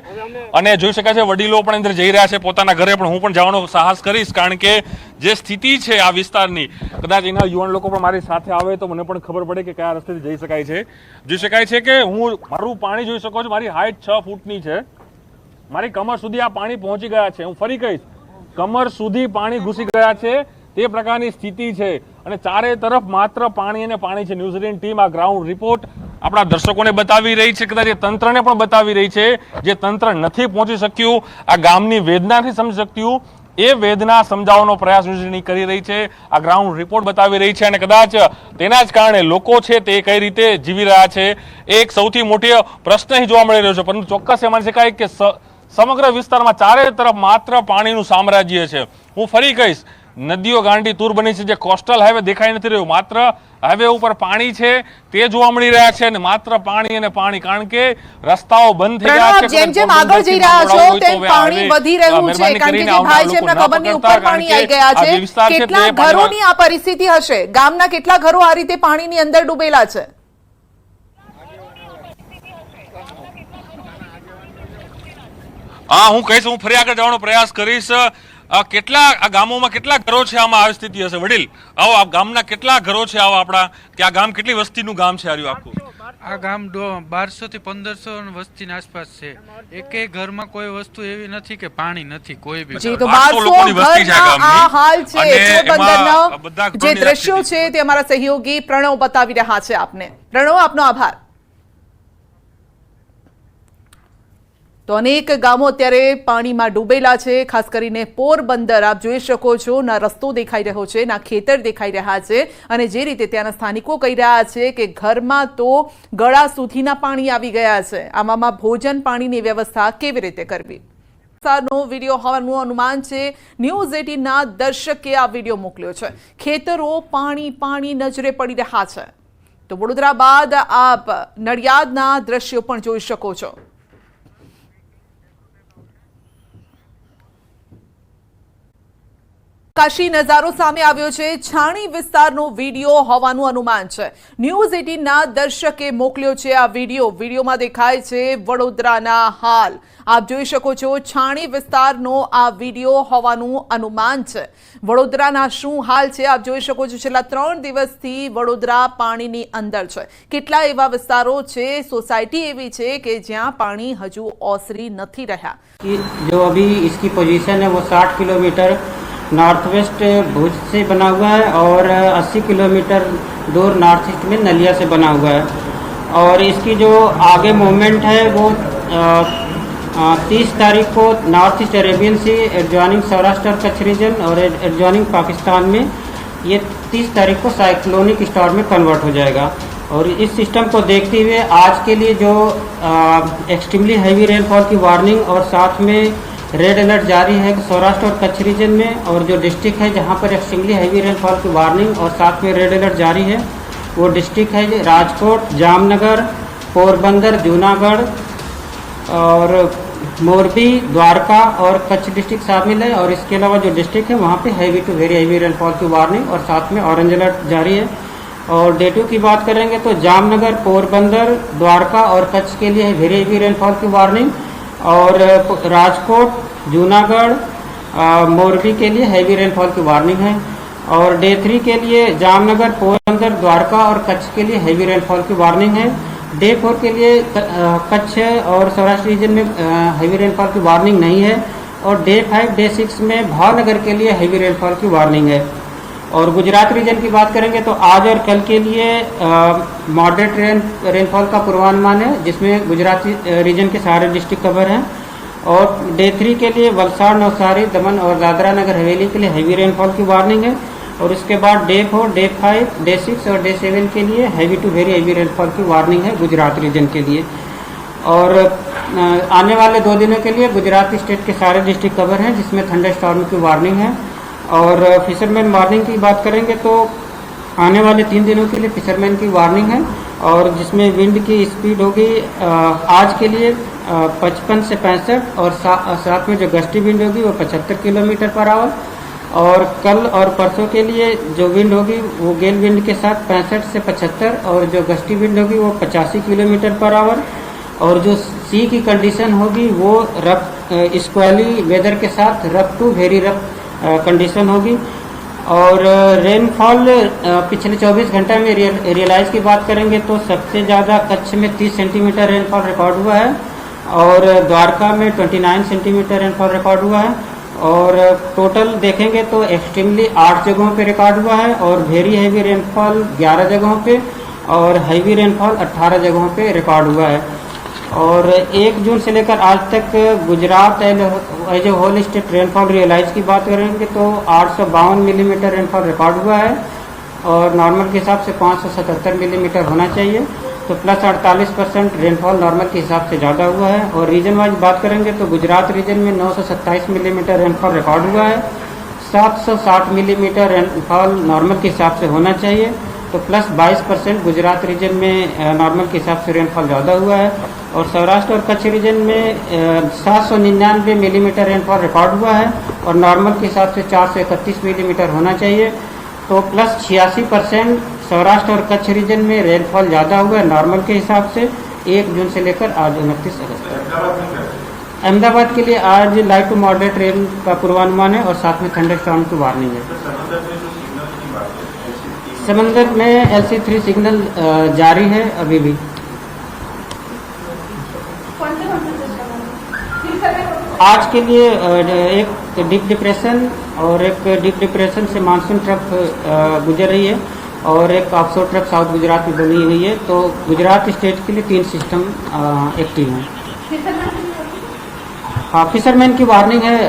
અને જોઈ શકાય છે વડીલો પણ અંદર જઈ રહ્યા છે પોતાના ઘરે. પણ હું પણ જવાનો સાહસ કરીશ, કારણ કે જે સ્થિતિ છે આ વિસ્તારની, કદાચ એના યુવાન લોકો પણ મારી સાથે આવે તો મને પણ ખબર પડે કે કયા રસ્તેથી જઈ શકાય છે. જોઈ શકાય છે કે હું મારું પાણી જોઈ શકો છો, મારી હાઈટ 6 ફૂટની છે, મારી કમર સુધી આ પાણી પહોંચી ગયા છે. હું ફરી કહીશ, કમર સુધી પાણી ઘૂસી ગયા છે, તે પ્રકારની સ્થિતિ છે. અને ચારે તરફ માત્ર પાણી અને પાણી છે. ન્યૂઝીલેન્ડ ટીમ આ ગ્રાઉન્ડ રિપોર્ટ આપણા દર્શકોને બતાવી રહી છે, કદાચ તંત્રને પણ બતાવી રહી છે. જે તંત્ર નથી પહોંચી શક્યું, આ ગામની વેદના નથી સમજી શક્યું, એ વેદના સમજાવવાનો પ્રયાસ ન્યૂઝીલેન્ડ કરી રહી છે. આ ગ્રાઉન્ડ રિપોર્ટ બતાવી રહી છે, અને કદાચ તેના જ કારણે લોકો છે તે કઈ રીતે જીવી રહ્યા છે એક સૌથી મોટો પ્રશ્ન અહીં જોવા મળી રહ્યો છે. પરંતુ ચોક્કસ એ માની શકાય કે સમગ્ર વિસ્તારમાં ચારે તરફ માત્ર પાણીનું સામ્રાજ્ય છે. હું ફરી કહીશ, નદીઓ ગાંડી તૂર બની છે. જે કોસ્ટલ હાઈવે દેખાઈ નથી રહ્યું, માત્ર હાઈવે ઉપર પાણી છે તે જોવા મળી રહ્યા છે, અને માત્ર પાણી અને પાણી. કારણ કે રસ્તાઓ બંધ થઈ ગયા છે. જેમ જેમ આગળ જઈ રહ્યા છો તેમ પાણી વધી રહ્યું છે, કારણ કે જે ભાઈ છે એમના ખબરની ઉપર પાણી આવી ગયા છે. કેટલા ઘરોની આ પરિસ્થિતિ હશે? ગામના કેટલા ઘરો આ રીતે પાણીની અંદર ડૂબેલા છે? હું કહીશ, હું ફરી આગળ જવાનો પ્રયાસ કરીશ. કેટલા આ ગામોમાં કેટલા ઘરો છે આમાં આવી સ્થિતિ હશે? વડીલ, આવો, આ ગામના કેટલા ઘરો છે આવા આપણા, કે આ ગામ કેટલી વસ્તીનું ગામ છે? આખું આ ગામ 1200 થી 1500 વસ્તીની આસપાસ છે. એકેય ઘરમાં કોઈ વસ્તુ એવી નથી કે પાણી નથી કોઈ બી. જી, તો 1200 ઘરના આ હાલ છે. પોરબંદરના જે દ્રશ્યો છે તે અમારા સહયોગી પ્રણવ બતાવી રહ્યા છે આપને. પ્રણવ, આપનો આભાર. તો અનેક ગામો અત્યારે પાણીમાં ડૂબેલા છે. ખાસ કરીને પોરબંદર આપ જોઈ શકો છો, ના રસ્તો દેખાઈ રહ્યો છે, ના ખેતર દેખાઈ રહ્યા છે. અને જે રીતે ત્યાંના સ્થાનિકો કહી રહ્યા છે કે ઘરમાં તો ગળા સુધીના પાણી આવી ગયા છે. આમાં ભોજન પાણીની વ્યવસ્થા કેવી રીતે કરવી? નો વિડીયો હોવાનું અનુમાન છે. ન્યૂઝ 18ના દર્શકે આ વિડીયો મોકલ્યો છે. ખેતરો પાણી પાણી નજરે પડી રહ્યા છે. તો વડોદરા બાદ આપ નડિયાદના દ્રશ્યો પણ જોઈ શકો છો. કાશી નજારો સામે આવ્યો છે. છાણી વિસ્તારનો વિડીયો હોવાનું અનુમાન છે. ન્યૂઝ 18ના દર્શકે મોકલ્યો છે આ વિડીયોમાં દેખાય છે વડોદરાના હાલ. આપ જોઈ શકો છો, છાણી વિસ્તારનો આ વિડીયો હોવાનું અનુમાન છે. વડોદરાના શું હાલ છે આપ જોઈ શકો છો. છેલ્લા 3 દિવસથી વડોદરા પાણીની અંદર છે. કેટલા એવા વિસ્તારો છે, સોસાયટી એવી છે કે જ્યાં પાણી હજુ ઓસરી નથી રહ્યા. जो अभी इसकी पोजीशन है वो 60 किलोमीटर नॉर्थ वेस्ट भुज से बना हुआ है और 80 किलोमीटर दूर नॉर्थ ईस्ट में नलिया से बना हुआ है. और इसकी जो आगे मूवमेंट है वो 30 तारीख को नॉर्थ ईस्ट अरेबियन सी एडजॉइनिंग सौराष्ट्र कच्छ रीजन और एडजॉइनिंग पाकिस्तान में ये 30 तारीख को साइक्लोनिक स्टॉर्म में कन्वर्ट हो जाएगा. और इस सिस्टम को देखते हुए आज के लिए जो एक्सट्रीमली हैवी रेनफॉल की वार्निंग और साथ में रेड अलर्ट जारी है सौराष्ट्र और कच्छ रीजन में. और जो डिस्ट्रिक्ट है जहां पर एक्सट्रीमली हैवी रेनफॉल की वार्निंग और साथ में रेड अलर्ट जारी है वो डिस्ट्रिक्ट है राजकोट, जामनगर, पोरबंदर, जूनागढ़ और मोरबी, द्वारका और कच्छ डिस्ट्रिक्ट शामिल है. और इसके अलावा जो डिस्ट्रिक्ट है वहाँ पे heavy to very heavy rainfall की वार्निंग और साथ में ऑरेंज अलर्ट जारी है. और डे 2 की बात करेंगे तो जामनगर, पोरबंदर, द्वारका और कच्छ के लिए वेरी हैवी रेनफॉल की वार्निंग और राजकोट, जूनागढ़, मोरबी के लिए हैवी रेनफॉल की वार्निंग है. और डे 3 के लिए जामनगर, पोरबंदर, द्वारका और कच्छ के लिए हैवी रेनफॉल की वार्निंग है. डे 4 के लिए कच्छ और सौराष्ट्र रीजन में हैवी रेनफॉल की वार्निंग नहीं है. और डे 5, डे 6 में भावनगर के लिए हैवी रेनफॉल की वार्निंग है. और गुजरात रीजन की बात करेंगे तो आज और कल के लिए मॉडरेट रेनफॉल का पूर्वानुमान है जिसमें गुजरात रीजन के सारे डिस्ट्रिक्ट कवर हैं. और डे 3 के लिए वलसाड़, नवसारी, दमन और दादरा नगर हवेली के लिए हैवी रेनफॉल की वार्निंग है. और उसके बाद डे 4, डे 5, डे 6 और डे 7 के लिए heavy to very heavy rainfall की वार्निंग है गुजरात रीजन के लिए. और आने वाले 2 दिनों के लिए गुजरात स्टेट के सारे डिस्ट्रिक्ट कवर हैं जिसमें थंडर स्टॉर्म की वार्निंग है. और फिशरमैन वार्निंग की बात करेंगे तो आने वाले 3 दिनों के लिए फिशरमैन की वार्निंग है. और जिसमें विंड की स्पीड होगी आज के लिए 55 से 65 और साथ में जो गस्टी विंड होगी वो 75 किलोमीटर पर आवर. और कल और परसों के लिए जो विंड होगी वो गेल विंड के साथ 65 से 75 और जो गस्टी विंड होगी वो 85 किलोमीटर पर आवर. और जो सी की कंडीशन होगी वो रफ स्क्वेली वेदर के साथ rough to very rough condition होगी. और रेनफॉल पिछले 24 घंटे में रियलाइज की बात करेंगे तो सबसे ज़्यादा कच्छ में 30 सेंटीमीटर रेनफॉल रिकॉर्ड हुआ है. और द्वारका में 29 सेंटीमीटर रेनफॉल रिकॉर्ड हुआ है. और टोटल देखेंगे तो एक्सट्रीमली 8 जगहों पे रिकॉर्ड हुआ है और वेरी हैवी रेनफॉल 11 जगहों पे और हैवी रेनफॉल 18 जगहों पे रिकॉर्ड हुआ है. और 1 जून से लेकर आज तक Gujarat as a whole state rainfall realise की बात करेंगे तो 852 मिलीमीटर रेनफॉल रिकॉर्ड हुआ है. और नॉर्मल के हिसाब से 577 मिलीमीटर होना चाहिए. तो प्लस 48% रेनफॉल नॉर्मल के हिसाब से ज़्यादा हुआ है. और रीजन वाइज बात करेंगे तो गुजरात रीजन में 927 मिलीमीटर रेनफॉल रिकॉर्ड हुआ है. 760 मिलीमीटर रेनफॉल नॉर्मल के हिसाब से होना चाहिए. तो प्लस 22% गुजरात रीजन में नॉर्मल के हिसाब से रेनफॉल ज़्यादा हुआ है. और सौराष्ट्र और कच्छ रीजन में 799 मिलीमीटर रेनफॉल रिकॉर्ड हुआ है और नॉर्मल के हिसाब से 431 मिलीमीटर होना चाहिए. तो प्लस 86% सौराष्ट्र और कच्छ रीजन में रेनफॉल ज़्यादा हुआ है नॉर्मल के हिसाब से 1 जून से लेकर आज 29 अगस्त तक. अहमदाबाद के लिए आज लाइट टू मॉडरेट रेन का पूर्वानुमान है और साथ में थंडर स्टॉर्म की वार्निंग है. समंदर में LC3 सिग्नल जारी है अभी भी. आज के लिए एक डीप डिप्रेशन और एक डीप डिप्रेशन से मानसून ट्रफ गुजर रही है और एक ऑफशोर ट्रफ साउथ गुजरात में बनी हुई है। तो गुजरात स्टेट के लिए 3 सिस्टम एक्टिव हैं। हाँ, फिशरमैन की वार्निंग है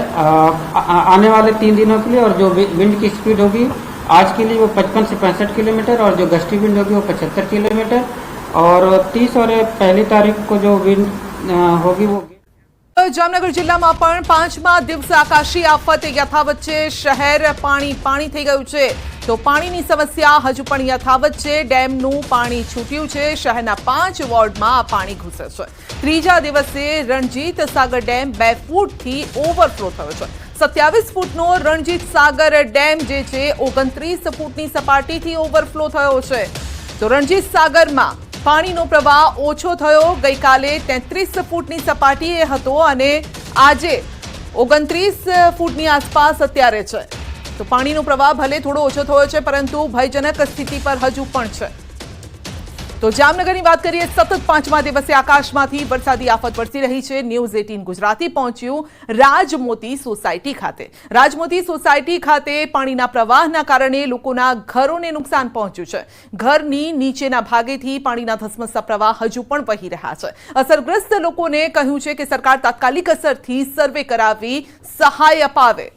आने वाले 3 दिनों के लिए। और जो विंड की स्पीड होगी आज के लिए वो 55 से 65 किलोमीटर और जो गस्टी विंड होगी वो 75 किलोमीटर। और 30 और 1 तारीख को जो विंड होगी वो જામનગર જિલ્લામાં પણ 5મા દિવસે આકાશી આફત યથાવત છે। શહેર પાણી થઈ ગયું છે તો પાણીની સમસ્યા હજુ પણ યથાવત છે। ડેમનું પાણી છૂટ્યું છે। શહેરના 5 વોર્ડમાં પાણી ઘૂસે છે। ત્રીજા દિવસે રણજીત સાગર ડેમ 2 ફૂટથી ઓવરફ્લો થયો છે। 27 ફૂટનો રણજીત સાગર ડેમ જે છે 29 ફૂટની સપાટીથી ઓવરફ્લો થયો છે। તો રણજીત સાગરમાં પાણીનો પ્રવાહ ઓછો થયો। ગઈકાલે 33 ફૂટની સપાટીએ હતો અને આજે 29 ફૂટની આસપાસ અત્યારે છે। તો પાણીનો પ્રવાહ ભલે થોડો ઓછો થયો છે પરંતુ ભયજનક સ્થિતિ પર હજુ પણ છે। તો જામનગરની વાત કરીએ, સતત 5મા દિવસે આકાશમાંથી વરસાદી આફત વરસી રહી છે। ન્યૂઝ 18 ગુજરાતી પહોંચ્યું રાજમોતી સોસાયટી ખાતે। રાજમોતી સોસાયટી ખાતે પાણીના પ્રવાહના કારણે લોકોના ઘરોને નુકસાન પહોંચ્યું છે। ઘરની નીચેના ભાગેથી પાણીના ધસમસતા પ્રવાહ હજુ પણ વહી રહ્યા છે। અસરગ્રસ્ત લોકોને કહ્યું છે કે સરકાર તાત્કાલિક અસરથી સર્વે કરાવી સહાય અપાવે।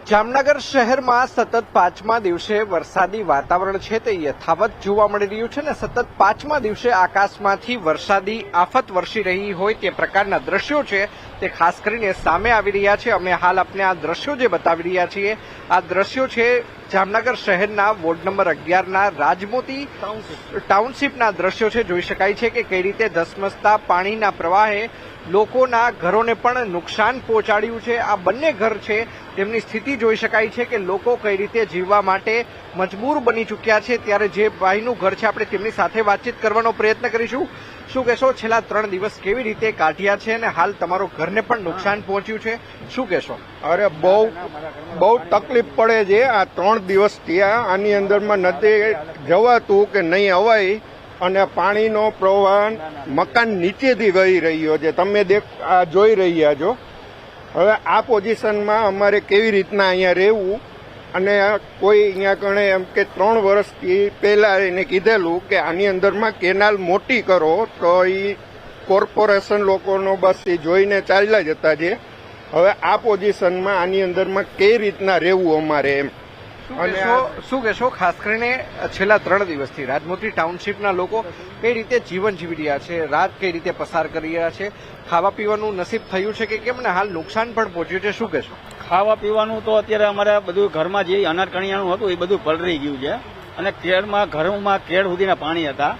જામનગર શહેરમાં સતત 5મા દિવસે વરસાદી વાતાવરણ છે તે યથાવત જોવા મળી રહ્યું છે ને સતત 5મા દિવસે આકાશમાંથી વરસાદી આફત વરસી રહી હોય તે પ્રકારના દ્રશ્યો છે તે ખાસ કરીને સામે આવી રહ્યા છે। અમે હાલ આપને આ દ્રશ્યો જે બતાવી રહ્યા છીએ આ દ્રશ્યો છે જામનગર શહેરના વોર્ડ નંબર 11ના રાજમોતી ટાઉનશીપના દ્રશ્યો છે। જોઈ શકાય છે કે કઈ રીતે ધસમસતા પાણીના પ્રવાહે લોકોના ઘરોને પણ નુકસાન પહોંચાડ્યું છે। આ બંને ઘર છે તેમની સ્થિતિ જોઈ શકાય છે કે લોકો કઈ રીતે જીવવા માટે મજબૂર બની ચૂક્યા છે। ત્યારે જે ભાઈનું ઘર છે આપણે તેમની સાથે વાતચીત કરવાનો પ્રયત્ન કરીશું। શું કહેશો, છેલ્લા 3 દિવસ કેવી રીતે કાઢ્યા છે અને હાલ તમારો ઘરને પણ નુકસાન પહોંચ્યું છે, શું કહેશો? અરે બહુ તકલીફ પડે છે। આ 3 દિવસ થયા આની અંદરમાં નથી જવાતું કે નહીં અવાય અને પાણીનો પ્રવાહ મકાન નીચેથી વહી રહ્યો છે। તમે જોઈ રહ્યા છો। હવે આ પોઝિશનમાં અમારે કેવી રીતના અહીંયા રહેવું અને કોઈ અહીંયા કણે એમ કે 3 વર્ષથી પહેલા એને કીધેલું કે આની અંદરમાં કેનાલ મોટી કરો તો એ કોર્પોરેશન લોકોનો બસ એ જોઈને ચાલ્યા જતા છે। હવે આ પોઝિશનમાં આની અંદરમાં કઈ રીતના રહેવું અમારે એમ। અને શું કહેશો, ખાસ કરીને છેલ્લા 3 દિવસથી રાજમોતી ટાઉનશીપના લોકો કઈ રીતે જીવન જીવી રહ્યા છે, રાત કઈ રીતે પસાર કરી રહ્યા છે, ખાવા પીવાનું નસીબ થયું છે કે કેમ ને હાલ નુકસાન પણ પહોંચ્યું છે, શું કહેશો? ખાવા પીવાનું તો અત્યારે અમારે બધું ઘરમાં જે અનાજ કણિયાનું હતું એ બધું પલળી ગયું છે અને ઘરોમાં કેળ સુધીના પાણી હતા।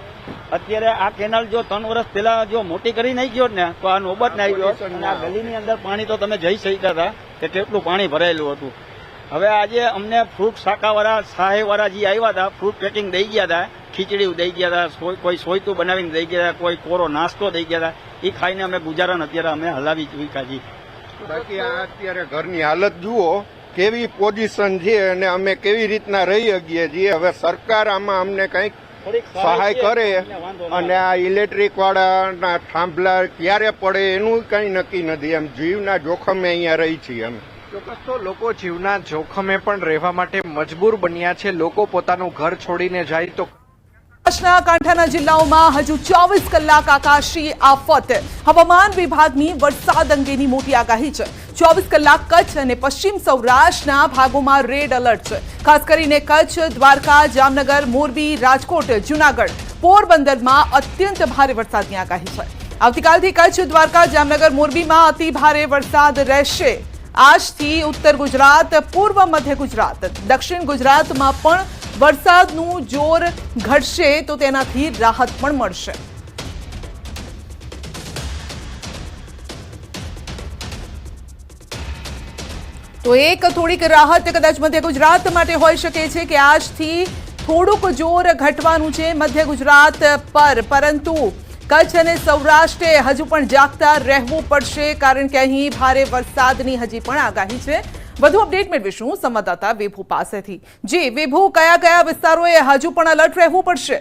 અત્યારે આ કેનાલ જો 3 વર્ષ પહેલા જો મોટી કરી નાખ્યો ને તો આ નોબત ના આવી ગયો અને આ ગલીની અંદર પાણી તો તમે જઈ શકતા હતા કે કેટલું પાણી ભરાયેલું હતું। હવે આજે અમને ફ્રૂટ શાકાવાળા સહાયવાળા જે આવ્યા હતા ફ્રૂટ પેકિંગ દઈ ગયા હતા, ખીચડી દઈ ગયા હતા, કોઈ સોયતું બનાવીને દઈ ગયા હતા, કોઈ કોરો નાસ્તો દઈ ગયા હતા। એ ખાઈને અમે ગુજારણ અત્યારે અમે હલાવી ચૂક્યા છીએ। બાકી આ અત્યારે ઘરની હાલત જુઓ કેવી પોઝિશન છે અને અમે કેવી રીતના રહી શકીએ છીએ। હવે સરકાર આમાં અમને કંઈક સહાય કરે અને આ ઇલેક્ટ્રિક વાળાના થાંભલા ક્યારે પડે એનું કંઈ નક્કી નથી। એમ જીવના જોખમે અહીંયા રહી છીએ અમે। ચોક્કસ તો લોકો જીવના જોખમે પણ રહેવા માટે મજબૂર બન્યા છે। લોકો પોતાનું ઘર છોડીને જાય તો કચ્છના કાંઠાના જિલ્લાઓમાં હજુ 24 કલાક આકાશી આફત। હવામાન વિભાગની વરસાદ અંગેની મોટી આગાહી છે। 24 કલાક કચ્છ અને પશ્ચિમ સૌરાષ્ટ્રના ભાગોમાં રેડ એલર્ટ છે। ખાસ કરીને કચ્છ, દ્વારકા, જામનગર, મોરબી, રાજકોટ, જૂનાગઢ, પોરબંદરમાં અત્યંત ભારે વરસાદની આગાહી છે। આવતીકાલથી કચ્છ, દ્વારકા, જામનગર, મોરબીમાં અતિ ભારે વરસાદ રહેશે। આજથી ઉત્તર ગુજરાત, પૂર્વ મધ્ય ગુજરાત, દક્ષિણ ગુજરાતમાં પણ વરસાદનું જોર ઘટશે તો તેનાથી રાહત પણ મળશે। તો એક થોડીક રાહત કદાચ મધ્ય ગુજરાત માટે હોઈ શકે છે કે આજથી થોડુંક જોર ઘટવાનું છે મધ્ય ગુજરાત પર, પરંતુ કચ્છ અને સૌરાષ્ટ્રે હજુ પણ જાગતા રહેવું પડશે કારણ કે અહીં ભારે વરસાદની હજી પણ આગાહી છે। વધુ અપડેટ મેળવીશું સંવાદદાતા વિભુ પાસેથી। જી વિભુ, કયા કયા વિસ્તારોએ હજુ પણ એલર્ટ રહેવું પડશે?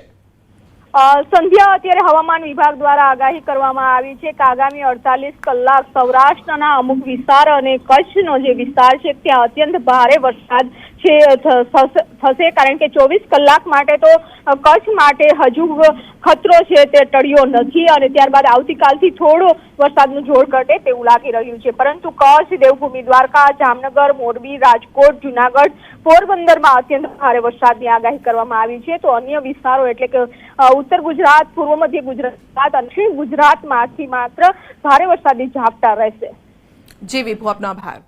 સંધ્યા, અત્યારે હવામાન વિભાગ દ્વારા આગાહી કરવામાં આવી છે કે આગામી 48 કલાક સૌરાષ્ટ્રના અમુક વિસ્તાર અને કચ્છનો જે વિસ્તાર છે ત્યાં અત્યંત ભારે વરસાદ છે થશે, કારણ કે 24 કલાક માટે તો કચ્છ માટે હજુ ખતરો છે તે ટળ્યો નથી અને ત્યારબાદ આવતીકાલથી થોડો વરસાદનું જોર ઘટે તેવું લાગી રહ્યું છે, પરંતુ કચ્છ, દેવભૂમિ દ્વારકા, જામનગર, મોરબી, રાજકોટ, જુનાગઢ, પોરબંદરમાં અત્યંત ભારે વરસાદની આગાહી કરવામાં આવી છે। તો અન્ય વિસ્તારો એટલે કે ઉત્તર ગુજરાત, પૂર્વ મધ્ય ગુજરાત, દક્ષિણ ગુજરાતમાંથી માત્ર ભારે વરસાદની ઝાપટા રહેશે। જી વિભુ, આપનો આભાર।